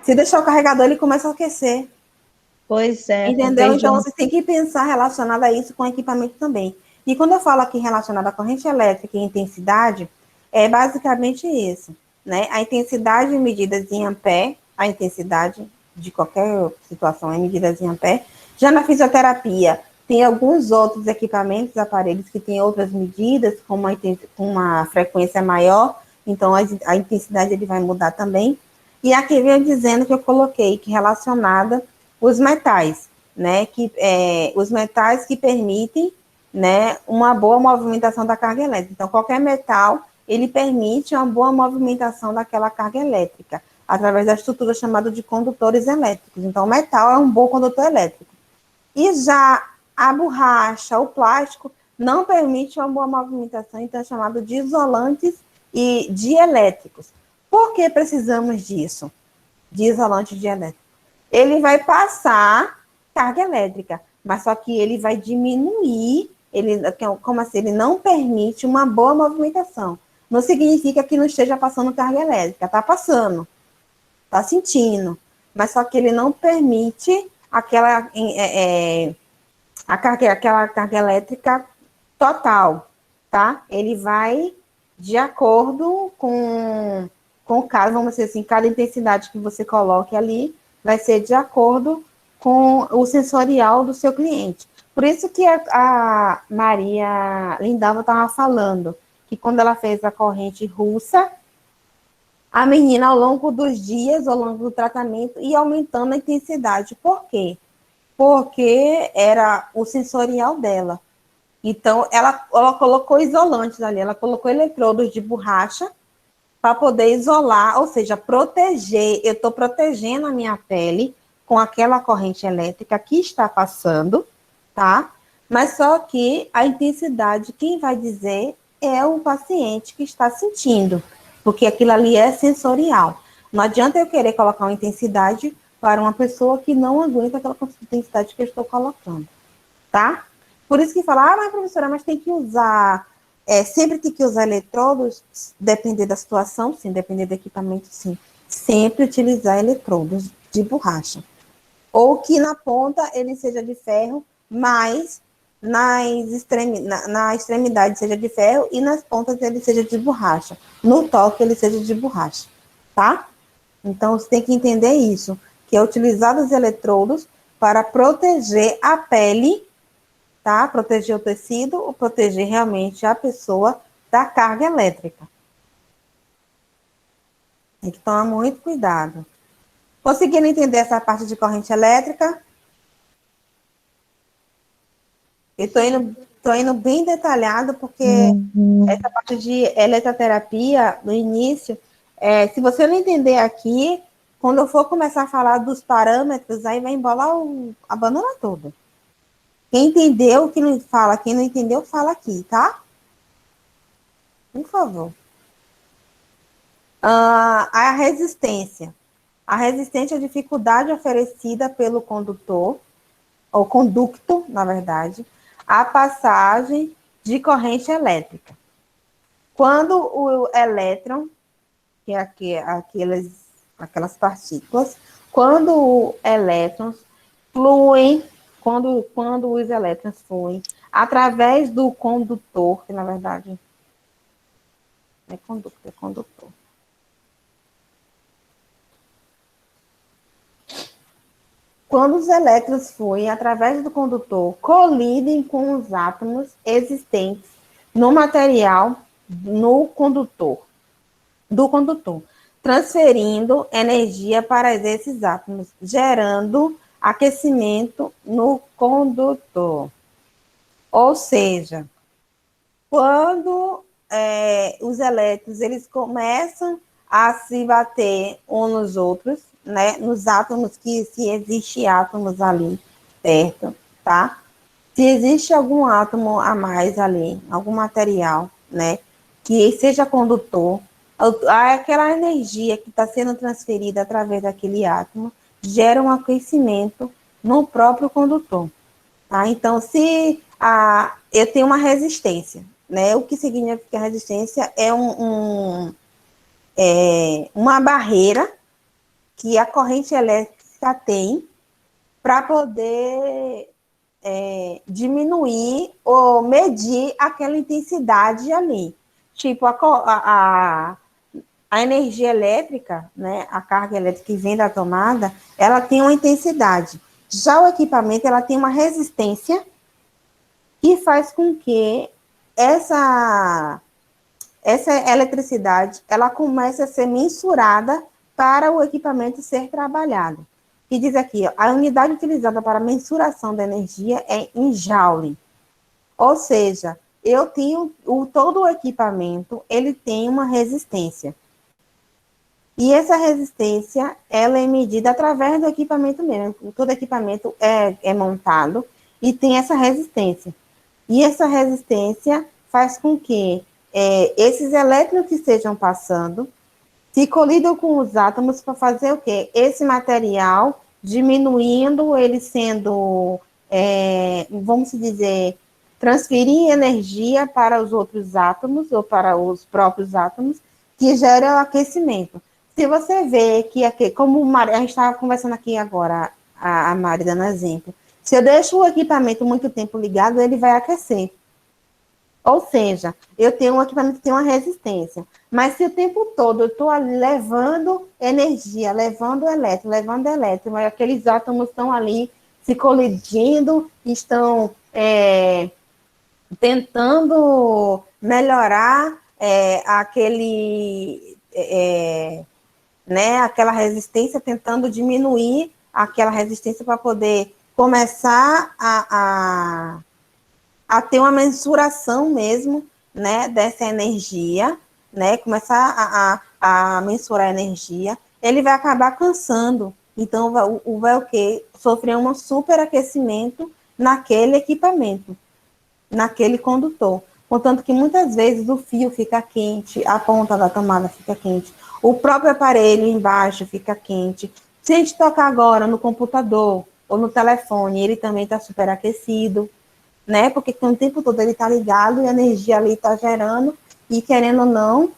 Se deixar o carregador, ele começa a aquecer. Pois é. Entendeu? Então, você tem que pensar relacionado a isso com o equipamento também. E quando eu falo aqui relacionado à corrente elétrica e intensidade, é basicamente isso, né? A intensidade é medida em ampere, a intensidade de qualquer situação é medida em ampere. Já na fisioterapia, tem alguns outros equipamentos, aparelhos que têm outras medidas, com uma frequência maior, então a intensidade ele vai mudar também. E aqui vem dizendo que eu coloquei que relacionada os metais, né? Os metais que permitem, né, uma boa movimentação da carga elétrica. Então, qualquer metal, ele permite uma boa movimentação daquela carga elétrica, através da estrutura chamada de condutores elétricos. Então, o metal é um bom condutor elétrico. E já a borracha, o plástico, não permite uma boa movimentação, então é chamado de isolantes e dielétricos. Por que precisamos disso? De isolante dielétrico. Ele vai passar carga elétrica, mas só que ele vai diminuir, como assim? Ele não permite uma boa movimentação. Não significa que não esteja passando carga elétrica, está passando, está sentindo, mas só que ele não permite aquela carga elétrica total, tá? Ele vai de acordo com o caso, vamos dizer assim, cada intensidade que você coloque ali vai ser de acordo com o sensorial do seu cliente. Por isso que a Maria Lindalva estava falando que quando ela fez a corrente russa, a menina, ao longo dos dias, ao longo do tratamento, ia aumentando a intensidade. Por quê? Porque era o sensorial dela. Então, ela colocou isolantes ali, ela colocou eletrodos de borracha para poder isolar, ou seja, proteger. Eu estou protegendo a minha pele com aquela corrente elétrica que está passando, tá? Mas só que a intensidade, quem vai dizer é o paciente que está sentindo, porque aquilo ali é sensorial. Não adianta eu querer colocar uma intensidade para uma pessoa que não aguenta aquela intensidade que eu estou colocando, tá? Por isso que fala, mas professora, mas tem que usar, sempre tem que usar eletrodos, depender da situação, sim, depender do equipamento, sim. Sempre utilizar eletrodos de borracha. Ou que na ponta ele seja de ferro, mas na extremidade seja de ferro e nas pontas ele seja de borracha. No toque ele seja de borracha, tá? Então, você tem que entender isso, que é utilizar os eletrodos para proteger a pele, tá? Proteger o tecido ou proteger realmente a pessoa da carga elétrica. Tem que tomar muito cuidado. Conseguiram entender essa parte de corrente elétrica? Eu tô indo bem detalhado, porque essa parte de eletroterapia, no início, se você não entender aqui, quando eu for começar a falar dos parâmetros, aí vai embolar a banana toda. Quem entendeu, que não fala, quem não entendeu, fala aqui, tá? Por favor. A resistência. A resistência é a dificuldade oferecida pelo condutor, ou conducto, na verdade, a passagem de corrente elétrica. Quando o elétron, que é aquelas partículas, quando elétrons fluem, quando os elétrons fluem através do condutor, que na verdade é condutor. Quando os elétrons fluem através do condutor, colidem com os átomos existentes no material do condutor, transferindo energia para esses átomos, gerando aquecimento no condutor. Ou seja, quando os elétrons eles começam a se bater uns nos outros, né, nos átomos, que se existe átomos ali perto, tá? Se existe algum átomo a mais ali, algum material, né, que seja condutor, aquela energia que está sendo transferida através daquele átomo gera um aquecimento no próprio condutor, tá? Então, se eu tenho uma resistência, né, o que significa resistência é uma barreira que a corrente elétrica tem para poder diminuir ou medir aquela intensidade ali. Tipo, a energia elétrica, né, a carga elétrica que vem da tomada, ela tem uma intensidade. Já o equipamento, ela tem uma resistência que faz com que essa eletricidade, ela comece a ser mensurada para o equipamento ser trabalhado. Que diz aqui, ó, a unidade utilizada para mensuração da energia é em joule. Ou seja, eu tenho todo o equipamento, ele tem uma resistência. E essa resistência, ela é medida através do equipamento mesmo. Todo equipamento é montado e tem essa resistência. E essa resistência faz com que esses elétrons que estejam passando se colidam com os átomos para fazer o quê? Esse material diminuindo, ele sendo, vamos dizer, transferir energia para os outros átomos ou para os próprios átomos, que gera o aquecimento. Se você vê que aqui, como a gente estava conversando aqui agora, a Mari dando exemplo, Se eu deixo o equipamento muito tempo ligado, ele vai aquecer. Ou seja, eu tenho um equipamento que tem uma resistência. Mas se o tempo todo eu estou ali levando energia, levando elétron, mas aqueles átomos estão ali se colidindo, estão tentando melhorar aquela resistência, tentando diminuir aquela resistência para poder começar a ter uma mensuração mesmo, né, dessa energia, né, começar a mensurar a energia, ele vai acabar cansando. Então, vai o quê? Sofrer um superaquecimento naquele equipamento, naquele condutor. Portanto, que muitas vezes o fio fica quente, a ponta da tomada fica quente, o próprio aparelho embaixo fica quente. Se a gente tocar agora no computador ou no telefone, ele também está superaquecido, né? Porque o tempo todo ele está ligado e a energia ali está gerando, e querendo ou não,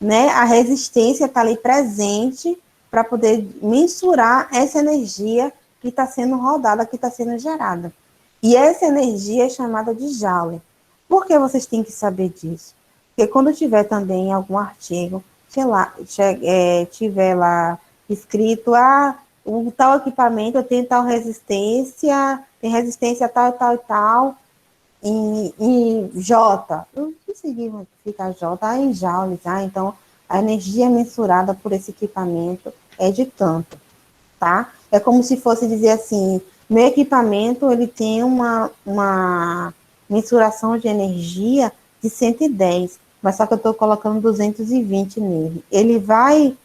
né, a resistência está ali presente para poder mensurar essa energia que está sendo rodada, que está sendo gerada. E essa energia é chamada de Joule. Por que vocês têm que saber disso? Porque quando tiver também algum artigo, sei lá, tiver lá escrito, o tal equipamento tem tal resistência, tem resistência tal, tal e tal, em J. Eu não significa J, em joules, então a energia mensurada por esse equipamento é de tanto, tá? É como se fosse dizer assim, meu equipamento, ele tem uma mensuração de energia de 110, mas só que eu estou colocando 220 nele. Ele vai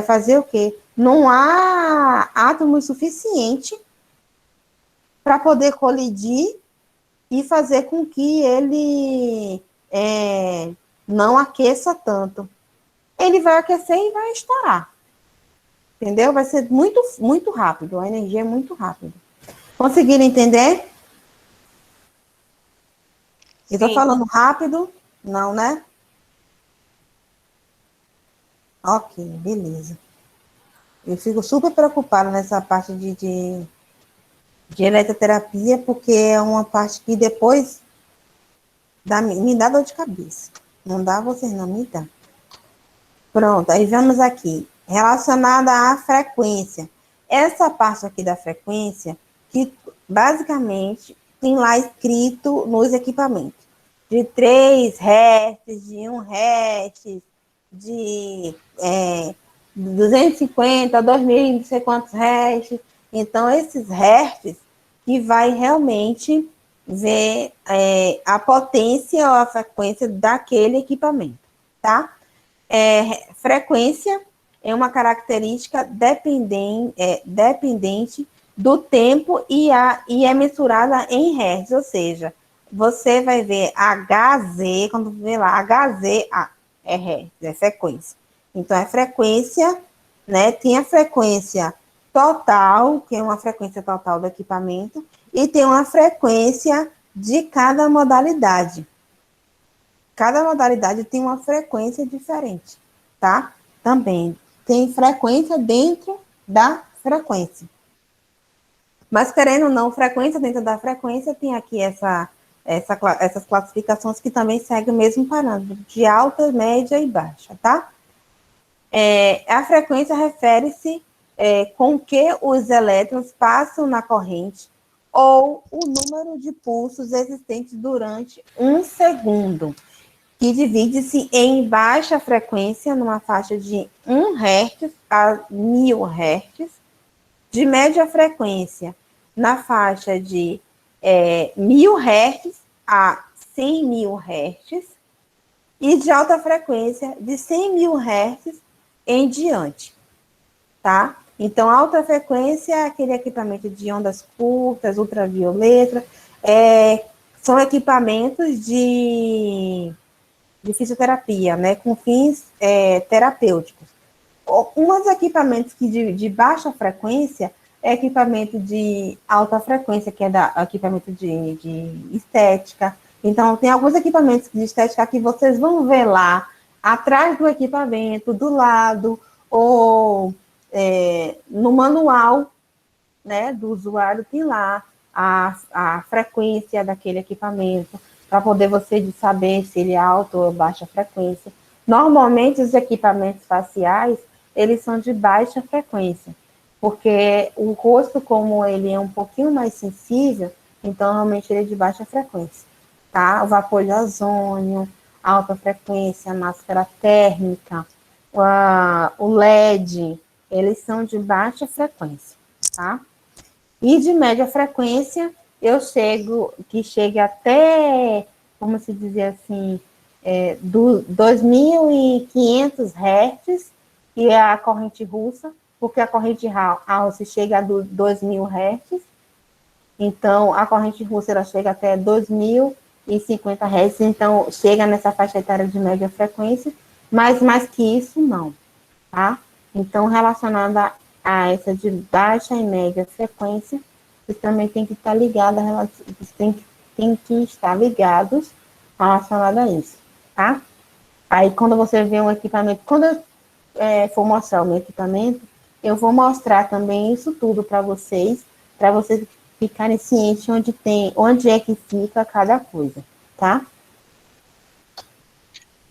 fazer o quê? Não há átomo suficiente para poder colidir e fazer com que ele não aqueça tanto. Ele vai aquecer e vai estourar. Entendeu? Vai ser muito, muito rápido. A energia é muito rápida. Conseguiram entender? Eu estou falando rápido? Não, né? Ok, beleza. Eu fico super preocupada nessa parte de eletroterapia, porque é uma parte que depois me dá dor de cabeça. Não dá, vocês não me dá. Pronto, aí vamos aqui. Relacionada à frequência. Essa parte aqui da frequência, que basicamente tem lá escrito nos equipamentos. De 3 Hz, de 1 Hz, de 250, 2000, não sei quantos Hz. Então, esses Hertz que vai realmente ver a potência ou a frequência daquele equipamento, tá? Frequência é uma característica dependente do tempo e é mensurada em Hertz, ou seja, você vai ver Hz, quando vê lá, Hz, é Hertz, é frequência. Então, é frequência, né? Tem a frequência total, que é uma frequência total do equipamento, e tem uma frequência de cada modalidade. Cada modalidade tem uma frequência diferente, tá? Também tem frequência dentro da frequência. Mas, querendo ou não, frequência dentro da frequência, tem aqui essas classificações que também seguem o mesmo parâmetro, de alta, média e baixa, tá? A frequência refere-se com que os elétrons passam na corrente ou o número de pulsos existentes durante 1 segundo, que divide-se em baixa frequência, numa faixa de 1 Hz a 1000 Hz, de média frequência, na faixa de 1000 Hz a 100.000 Hz, e de alta frequência, de 100.000 Hz em diante, tá? Então, alta frequência é aquele equipamento de ondas curtas, ultravioleta, são equipamentos de fisioterapia, né, com fins terapêuticos. Uns equipamentos que de baixa frequência é equipamento de alta frequência, que é equipamento de estética. Então, tem alguns equipamentos de estética que vocês vão ver lá, atrás do equipamento, do lado, ou no manual, né, do usuário, tem lá a frequência daquele equipamento, para poder você saber se ele é alto ou baixa frequência. Normalmente, os equipamentos faciais, eles são de baixa frequência, porque o rosto, como ele é um pouquinho mais sensível, então, normalmente, ele é de baixa frequência, tá? O vapor de ozônio, alta frequência, a máscara térmica, o LED, eles são de baixa frequência, tá? E de média frequência, que chegue até, como se dizer assim, do 2.500 Hz, que é a corrente russa, porque a corrente Hauss chega a 2.000 Hz, então a corrente russa ela chega até 2.050 Hz, então chega nessa faixa etária de média frequência, mas mais que isso, não, tá? Então, relacionada a essa de baixa e média frequência, vocês também têm que estar ligados, tem que estar ligados relacionado a isso, tá? Aí, quando você vê um equipamento, quando eu for mostrar o meu equipamento, eu vou mostrar também isso tudo para vocês ficarem cientes onde é que fica cada coisa, tá?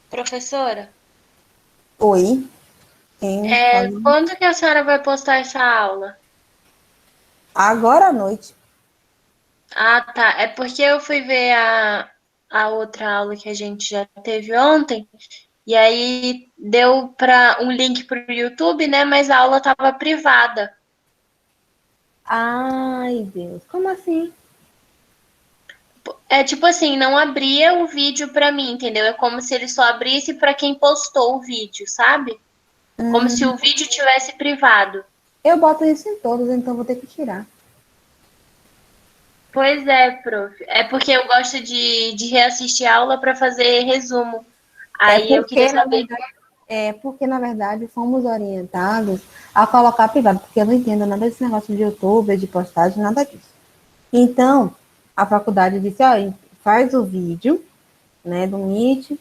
Professora, Oi. quando que a senhora vai postar essa aula? Agora à noite. Ah, tá. É porque eu fui ver a outra aula que a gente já teve ontem, e aí deu para um link para o YouTube, né? Mas a aula estava privada. Ai, Deus, como assim? É tipo assim, não abria o vídeo para mim, entendeu? É como se ele só abrisse para quem postou o vídeo, sabe? Como se o vídeo tivesse privado. Eu boto isso em todos, então vou ter que tirar. Pois é, prof. É porque eu gosto de reassistir a aula para fazer resumo. Aí eu queria saber. Porque, na verdade, fomos orientados a colocar privado, porque eu não entendo nada desse negócio de YouTube, de postagem, nada disso. Então, a faculdade disse, ó, faz o vídeo, né, do Meet,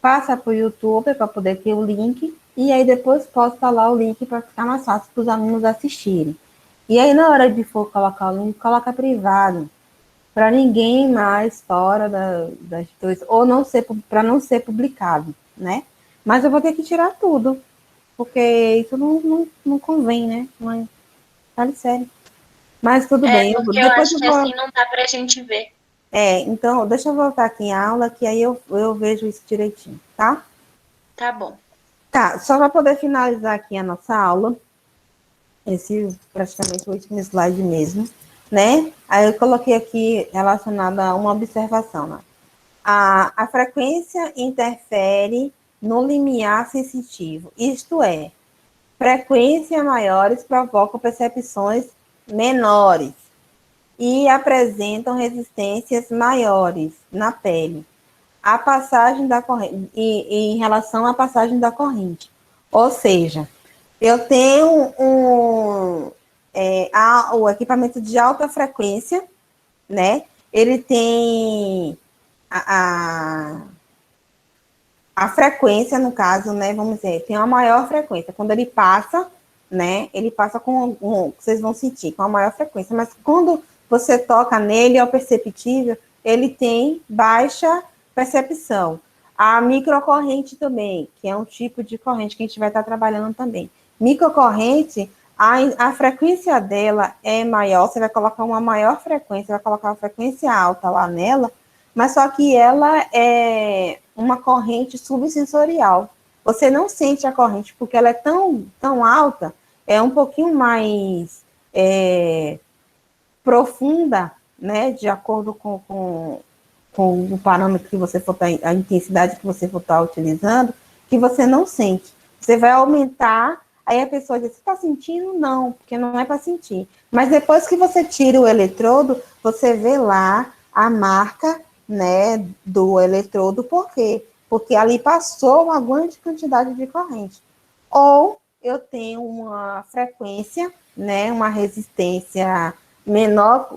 passa para o YouTube para poder ter o link, e aí depois posta lá o link para ficar mais fácil para os alunos assistirem. E aí, na hora de for colocar o link, coloca privado, para ninguém mais fora das duas, ou não ser, para não ser publicado, né? Mas eu vou ter que tirar tudo, porque isso não convém, né? Mas, fale sério. Mas tudo bem. Porque eu acho que assim não dá pra gente ver. Então, deixa eu voltar aqui em aula, que aí eu vejo isso direitinho, tá? Tá bom. Tá, só para poder finalizar aqui a nossa aula, esse praticamente o último slide mesmo, né? Aí eu coloquei aqui relacionado a uma observação, né? A frequência interfere no limiar sensitivo, isto é, frequências maiores provocam percepções menores e apresentam resistências maiores na pele. A passagem da corrente, e em relação à passagem da corrente. Ou seja, eu tenho o equipamento de alta frequência, né? Ele tem a frequência, no caso, né? Vamos dizer, tem uma maior frequência. Quando ele passa, né? Ele passa vocês vão sentir com a maior frequência. Mas quando você toca nele, é perceptível, ele tem baixa percepção. A microcorrente também, que é um tipo de corrente que a gente vai estar trabalhando também. Microcorrente, a frequência dela é maior, você vai colocar uma maior frequência, vai colocar uma frequência alta lá nela, mas só que ela é uma corrente subsensorial. Você não sente a corrente, porque ela é tão alta, é um pouquinho mais profunda, né, de acordo com o parâmetro que você for a intensidade que você for estar utilizando, que você não sente. Você vai aumentar, aí a pessoa diz, você está sentindo? Não, porque não é para sentir. Mas depois que você tira o eletrodo, você vê lá a marca, né, do eletrodo, por quê? Porque ali passou uma grande quantidade de corrente. Ou eu tenho uma frequência, né, uma resistência menor,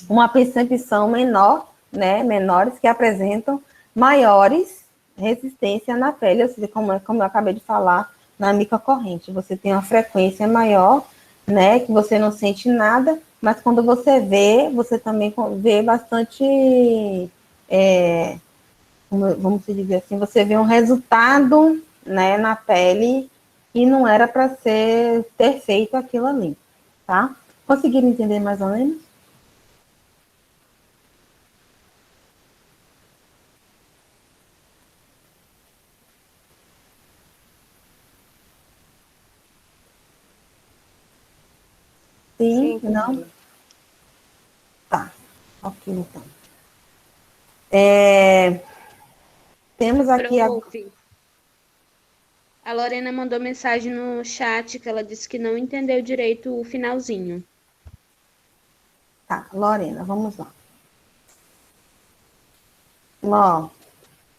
uma percepção menor, né, menores que apresentam maiores resistência na pele, ou seja, como eu acabei de falar, na microcorrente. Você tem uma frequência maior, né, que você não sente nada, mas quando você vê, você também vê bastante, vamos dizer assim, você vê um resultado, né, na pele e não era para ter feito aquilo ali, tá? Conseguiram entender mais ou menos? Sim, não? Tá, ok, então. Temos aqui Prof, a Lorena mandou mensagem no chat que ela disse que não entendeu direito o finalzinho. Tá, Lorena, vamos lá. Ó,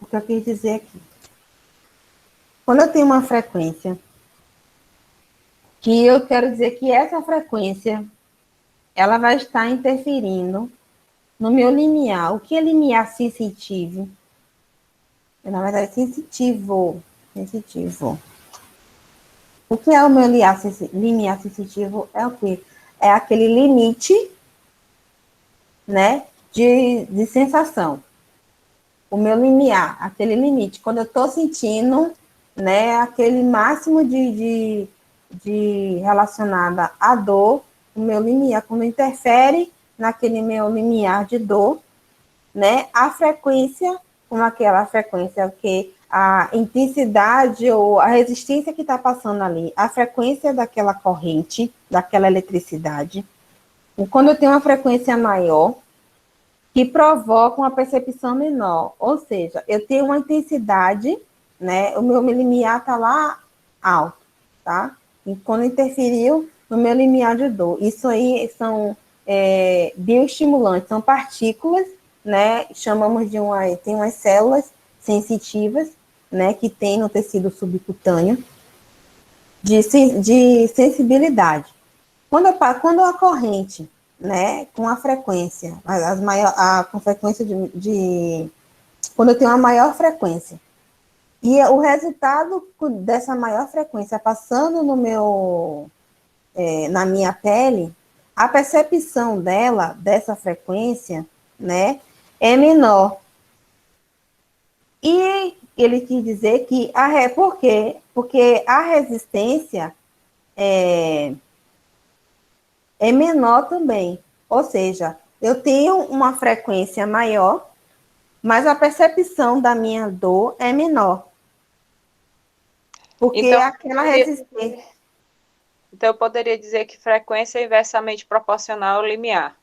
o que eu quis dizer aqui. Quando eu tenho uma frequência, que eu quero dizer que essa frequência, ela vai estar interferindo no meu limiar. O que é limiar sensitivo? Na verdade, sensitivo. Sensitivo. O que é o meu limiar sensitivo? É o quê? É aquele limite, né, de sensação. O meu limiar, aquele limite. Quando eu estou sentindo, né, aquele máximo de relacionada à dor, o meu limiar, quando interfere naquele meu limiar de dor, né, a frequência, como aquela frequência que a intensidade ou a resistência que está passando ali, a frequência daquela corrente, daquela eletricidade. E quando eu tenho uma frequência maior, que provoca uma percepção menor, ou seja, eu tenho uma intensidade, né, o meu limiar está lá alto, tá? E quando interferiu no meu limiar de dor. Isso aí são bioestimulantes, são partículas, né, chamamos tem umas células sensitivas, né, que tem no tecido subcutâneo, de sensibilidade. Quando a corrente, né, com a frequência, com frequência quando eu tenho uma maior frequência, e o resultado dessa maior frequência passando na minha pele, a percepção dessa frequência, né, é menor. E ele quis dizer que por quê? Porque a resistência é menor também. Ou seja, eu tenho uma frequência maior, mas a percepção da minha dor é menor. Porque Então, aquela resistência. Então, eu poderia dizer que frequência é inversamente proporcional ao limiar.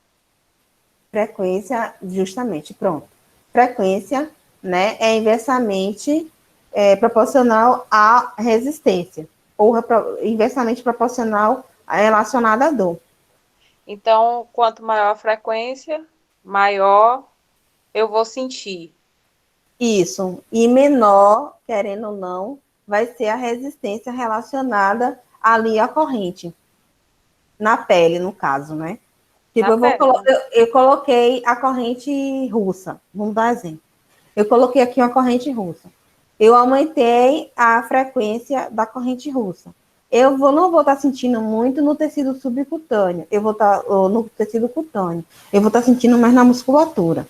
Frequência, justamente, pronto. Frequência, né, é inversamente proporcional à resistência, ou inversamente proporcional relacionada à dor. Então, quanto maior a frequência, maior eu vou sentir. Isso. E menor, querendo ou não, vai ser a resistência relacionada ali à corrente. Na pele, no caso, né? Tipo, eu coloquei a corrente russa. Vamos dar exemplo. Eu coloquei aqui uma corrente russa. Eu aumentei a frequência da corrente russa. Não vou estar sentindo muito no tecido subcutâneo. Eu vou estar no tecido cutâneo. Eu vou estar sentindo mais na musculatura.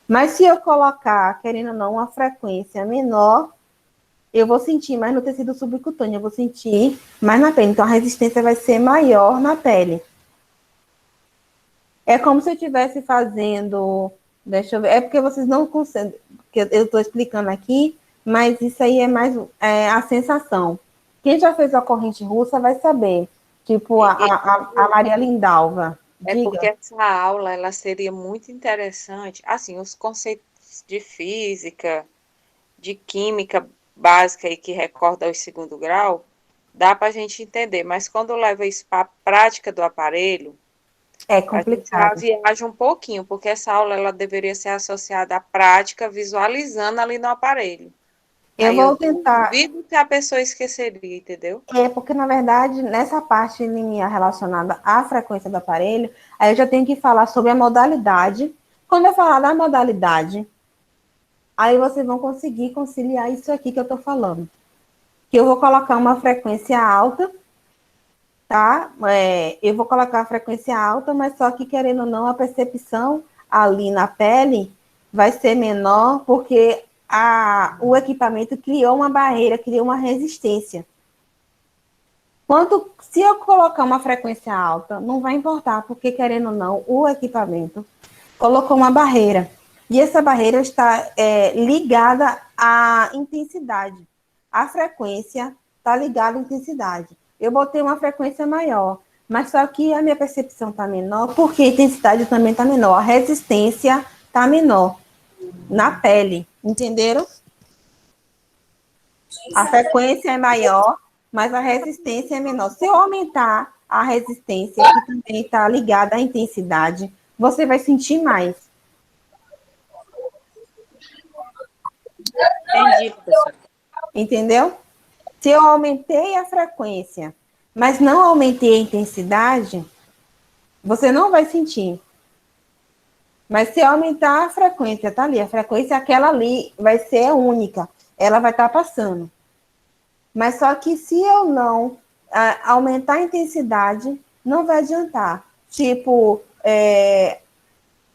Mas se eu colocar, querendo ou não, uma frequência menor, eu vou sentir mais no tecido subcutâneo, eu vou sentir mais na pele. Então, a resistência vai ser maior na pele. É como se eu estivesse fazendo... Deixa eu ver. É porque vocês não conseguem... Eu estou explicando aqui, mas isso aí é mais a sensação. Quem já fez a corrente russa vai saber. Tipo, a Maria Lindalva. É porque essa aula ela seria muito interessante. Assim, os conceitos de física, de química básica e que recorda o segundo grau, dá para a gente entender. Mas quando leva isso para a prática do aparelho, é complicado. A gente viaja um pouquinho, porque essa aula ela deveria ser associada à prática, visualizando ali no aparelho. Eu vou tentar. Duvido que a pessoa esqueceria, entendeu? Porque, na verdade, nessa parte linear relacionada à frequência do aparelho, aí eu já tenho que falar sobre a modalidade. Quando eu falar da modalidade, aí vocês vão conseguir conciliar isso aqui que eu estou falando. Que eu vou colocar uma frequência alta, tá? Eu vou colocar a frequência alta, mas só que, querendo ou não, a percepção ali na pele vai ser menor, porque o equipamento criou uma barreira, criou uma resistência. Se eu colocar uma frequência alta, não vai importar, porque, querendo ou não, o equipamento colocou uma barreira. E essa barreira está ligada à intensidade. A frequência está ligada à intensidade. Eu botei uma frequência maior, mas só que a minha percepção está menor, porque a intensidade também está menor. A resistência está menor na pele, entenderam? A frequência é maior, mas a resistência é menor. Se eu aumentar a resistência, que também está ligada à intensidade, você vai sentir mais. Entendi, professora. Entendeu? Se eu aumentei a frequência, mas não aumentei a intensidade, você não vai sentir. Mas se eu aumentar a frequência, tá ali, a frequência aquela ali vai ser única, ela vai estar passando. Mas só que se eu não aumentar a intensidade, não vai adiantar. Tipo,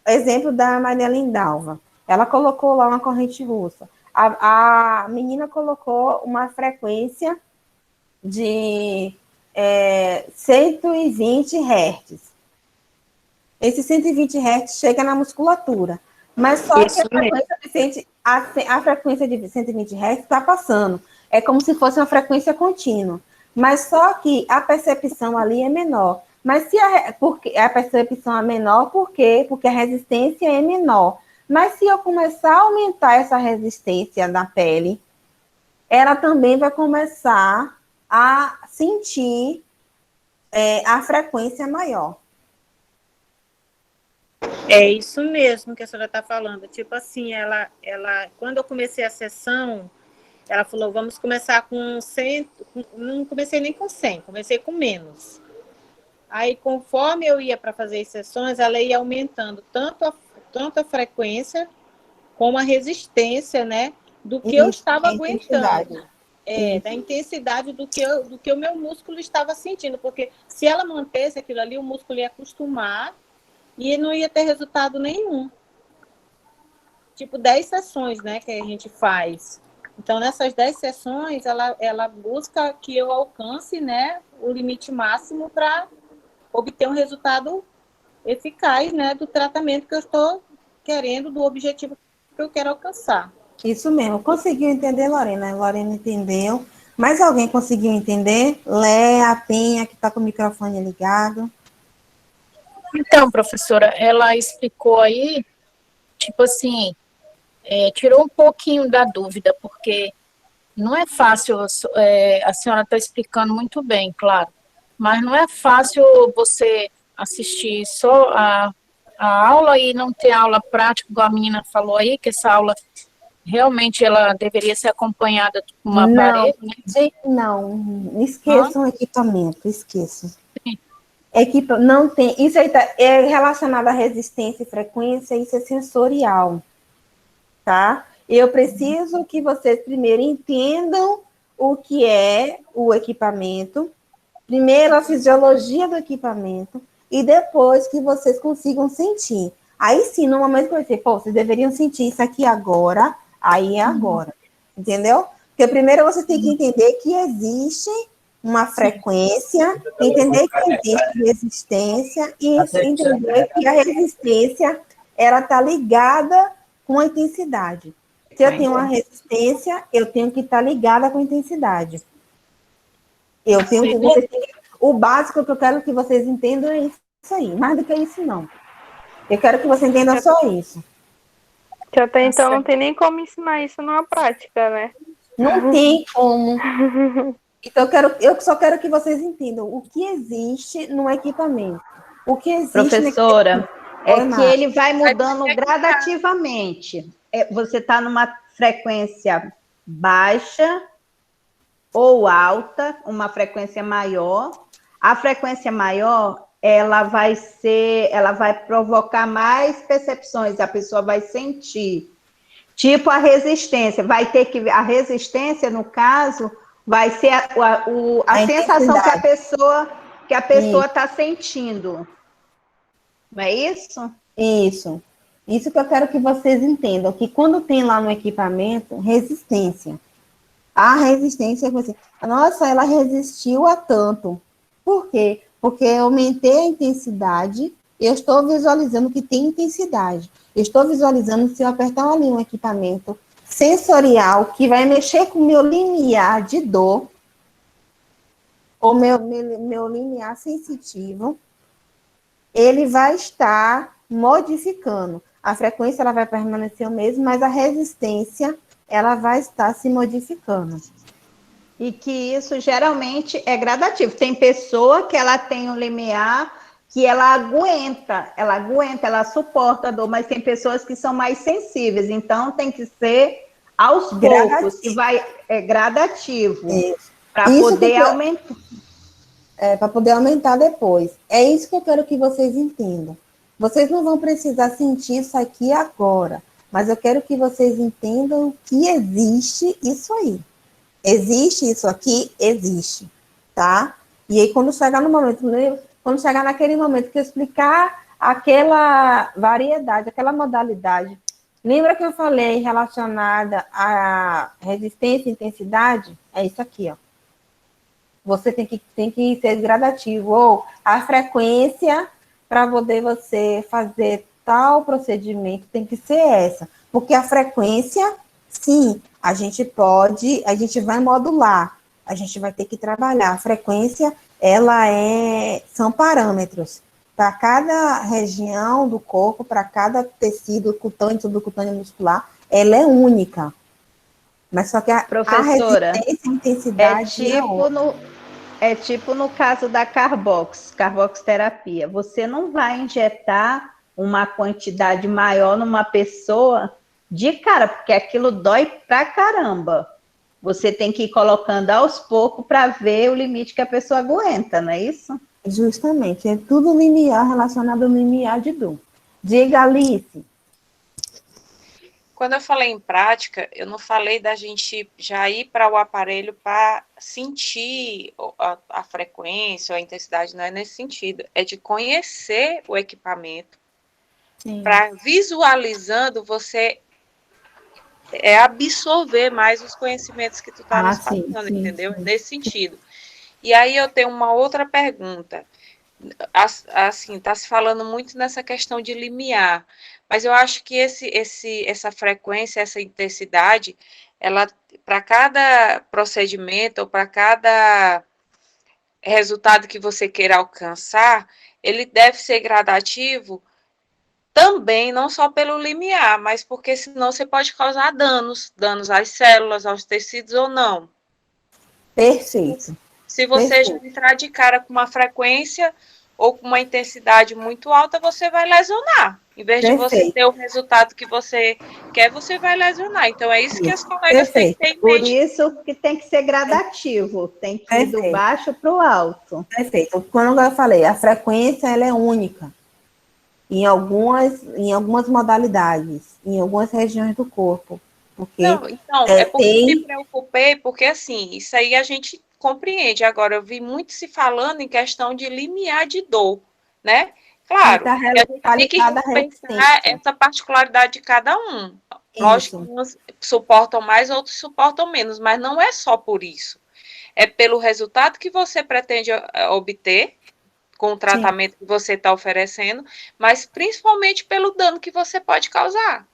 exemplo da Maria Lindalva. Ela colocou lá uma corrente russa. A menina colocou uma frequência de 120 Hz. Esse 120 Hz chega na musculatura. Mas só que a frequência de 120 Hz está passando. É como se fosse uma frequência contínua. Mas só que a percepção ali é menor. Mas porque a percepção é menor, por quê? Porque a resistência é menor. Mas se eu começar a aumentar essa resistência da pele, ela também vai começar a sentir a frequência maior. É isso mesmo que a senhora está falando. Tipo assim, ela, quando eu comecei a sessão, ela falou, vamos começar com 100, não comecei nem com 100, comecei com menos. Aí, conforme eu ia para fazer as sessões, ela ia aumentando tanto a frequência como a resistência, né, do que eu estava aguentando. Da intensidade do que o meu músculo estava sentindo, porque se ela mantesse aquilo ali, o músculo ia acostumar e não ia ter resultado nenhum. Tipo, 10 sessões, né, que a gente faz. Então, nessas 10 sessões, ela busca que eu alcance, né, o limite máximo para obter um resultado eficaz, né, do tratamento que eu estou querendo, do objetivo que eu quero alcançar. Isso mesmo. Conseguiu entender, Lorena? Lorena entendeu. Mais alguém conseguiu entender? Léa, Penha, que está com o microfone ligado. Então, professora, ela explicou aí, tipo assim, tirou um pouquinho da dúvida, porque não é fácil, a senhora está explicando muito bem, claro, mas não é fácil você assistir só a aula e não ter aula prática, igual a menina falou aí, que essa aula realmente ela deveria ser acompanhada com uma parede, né? Não, esqueçam o equipamento, esqueçam. Não tem, isso aí é relacionado à resistência e frequência, isso é sensorial, tá? Eu preciso que vocês primeiro entendam o que é o equipamento, primeiro a fisiologia do equipamento, e depois que vocês consigam sentir. Aí sim, no momento que eu dizer, vocês deveriam sentir isso aqui agora, aí é agora, entendeu? Porque primeiro você tem que entender que existe uma frequência, entender que existe resistência e entender que a resistência ela está ligada com a intensidade. Se eu tenho uma resistência, eu tenho que estar ligada com a intensidade. O básico que eu quero que vocês entendam é isso aí. Mais do que isso, não. Eu quero que você entenda só isso. Que até então não tem nem como ensinar isso numa prática, né? Não tem como. Então, eu só quero que vocês entendam o que existe no equipamento. O que existe Professora, que ele vai mudando gradativamente. Você está numa frequência baixa ou alta, uma frequência maior. A frequência maior, ela vai provocar mais percepções, a pessoa vai sentir. Tipo a resistência, a resistência, no caso, vai ser a sensação que a pessoa está sentindo. Não é isso? Isso. Isso que eu quero que vocês entendam, que quando tem lá no equipamento, resistência. A resistência, você, nossa, ela resistiu a tanto. Por quê? Porque eu aumentei a intensidade, eu estou visualizando que tem intensidade. Eu estou visualizando se eu apertar ali um equipamento sensorial que vai mexer com o meu limiar de dor, ou meu limiar sensitivo, ele vai estar modificando. A frequência ela vai permanecer o mesmo, mas a resistência ela vai estar se modificando. E que isso geralmente é gradativo. Tem pessoa que ela tem um limiar que ela aguenta, ela suporta a dor, mas tem pessoas que são mais sensíveis, então tem que ser aos poucos, e vai gradativo, para poder aumentar. Para poder aumentar depois. É isso que eu quero que vocês entendam. Vocês não vão precisar sentir isso aqui agora, mas eu quero que vocês entendam que existe isso aí. Existe isso aqui? Existe, tá? E aí, quando chegar no momento, quando chegar naquele momento que eu explicar aquela variedade, aquela modalidade, lembra que eu falei relacionada à resistência e intensidade? É isso aqui, ó. Você tem que ser gradativo, ou a frequência para poder você fazer tal procedimento tem que ser essa, porque a frequência, sim, a gente vai modular, a gente vai ter que trabalhar. A frequência, são parâmetros para cada região do corpo, para cada tecido cutâneo, subcutâneo muscular, ela é única. Mas só que Professora, a resistência e a intensidade é tipo no caso da carboxterapia. Você não vai injetar uma quantidade maior numa pessoa de cara, porque aquilo dói pra caramba. Você tem que ir colocando aos poucos para ver o limite que a pessoa aguenta, não é isso? Justamente, é tudo limiar, relacionado ao limiar de dor. Diga, Alice. Quando eu falei em prática, eu não falei da gente já ir para o aparelho para sentir a frequência ou a intensidade, não é nesse sentido. É de conhecer o equipamento, para visualizando você absorver mais os conhecimentos que tu está nos passando, entendeu? Sim. Nesse sentido. E aí eu tenho uma outra pergunta. Assim, está se falando muito nessa questão de limiar, mas eu acho que essa frequência, essa intensidade, ela, para cada procedimento ou para cada resultado que você queira alcançar, ele deve ser gradativo também, não só pelo limiar, mas porque senão você pode causar danos às células, aos tecidos ou não. Perfeito. Se você já entrar de cara com uma frequência ou com uma intensidade muito alta, você vai lesionar. Em vez de você ter o resultado que você quer, você vai lesionar. Então, é isso que as colegas têm que ter em mente. Por isso que tem que ser gradativo. Tem que ir do baixo para o alto. Perfeito. Quando eu falei, a frequência ela é única. Em algumas modalidades, em algumas regiões do corpo. Porque, então, é porque me preocupei, porque assim, isso aí a gente compreende. Agora, eu vi muito se falando em questão de limiar de dor, né? Claro, a gente tem que respeitar essa particularidade de cada um. Lógico que uns suportam mais, outros suportam menos, mas não é só por isso. É pelo resultado que você pretende obter com o tratamento que você está oferecendo, mas principalmente pelo dano que você pode causar.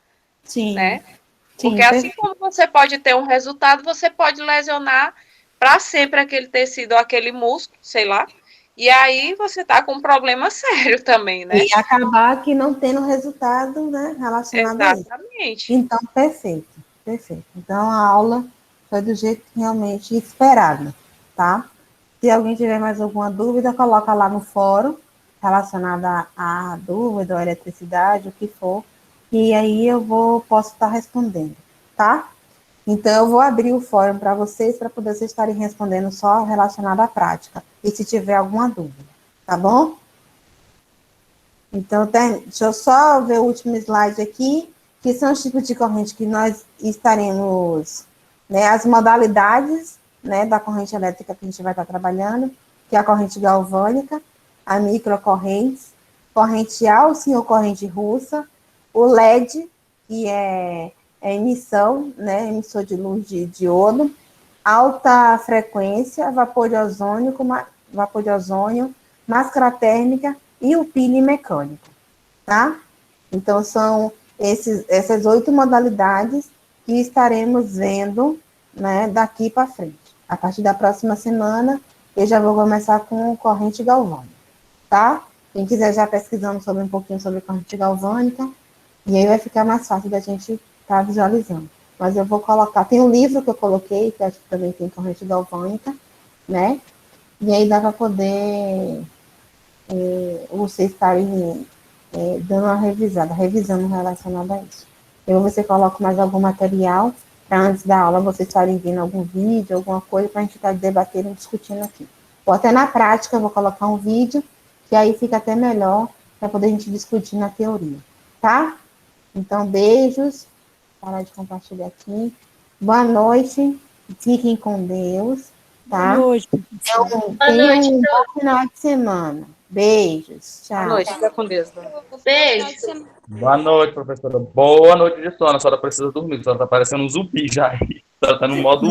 Sim. Né? Porque assim como você pode ter um resultado, você pode lesionar para sempre aquele tecido ou aquele músculo, sei lá, e aí você está com um problema sério também, né? E acabar que não tendo resultado, né, relacionado a isso. Exatamente. Então, perfeito. Então, a aula foi do jeito realmente esperado, tá? Se alguém tiver mais alguma dúvida, coloca lá no fórum, relacionada à dúvida, à eletricidade, o que for, e aí posso estar respondendo, tá? Então, eu vou abrir o fórum para vocês estarem respondendo só relacionado à prática, e se tiver alguma dúvida, tá bom? Então, deixa eu só ver o último slide aqui, que são os tipos de corrente que nós estaremos, né, as modalidades, né, da corrente elétrica que a gente vai estar trabalhando, que é a corrente galvânica, a microcorrente, corrente Gauss ou corrente russa, o LED, que é emissão, né, emissor de luz de diodo, alta frequência, vapor de ozônio, máscara térmica e o peeling mecânico, tá? Então, são essas 8 modalidades que estaremos vendo, né, daqui para frente. A partir da próxima semana, eu já vou começar com corrente galvânica, tá? Quem quiser já pesquisando sobre um pouquinho sobre corrente galvânica, e aí vai ficar mais fácil da gente estar visualizando. Mas eu vou colocar, tem um livro que eu coloquei, que acho que também tem corrente galvânica, né? E aí dá para poder vocês estarem dando uma revisando relacionado a isso. Eu vou ver se eu coloco mais algum material para antes da aula vocês estarem vendo algum vídeo, alguma coisa para a gente estar debatendo e discutindo aqui. Ou até na prática eu vou colocar um vídeo, que aí fica até melhor para poder a gente discutir na teoria, tá? Então, beijos. Parar de compartilhar aqui. Boa noite. Fiquem com Deus, tá? Boa noite. Tenham um bom final de semana. Beijos. Tchau. Boa noite. Fica com Deus. Beijo. Boa noite, professora. Boa noite de sono. A senhora precisa dormir. A senhora tá parecendo um zumbi já aí. A senhora tá no modo 1.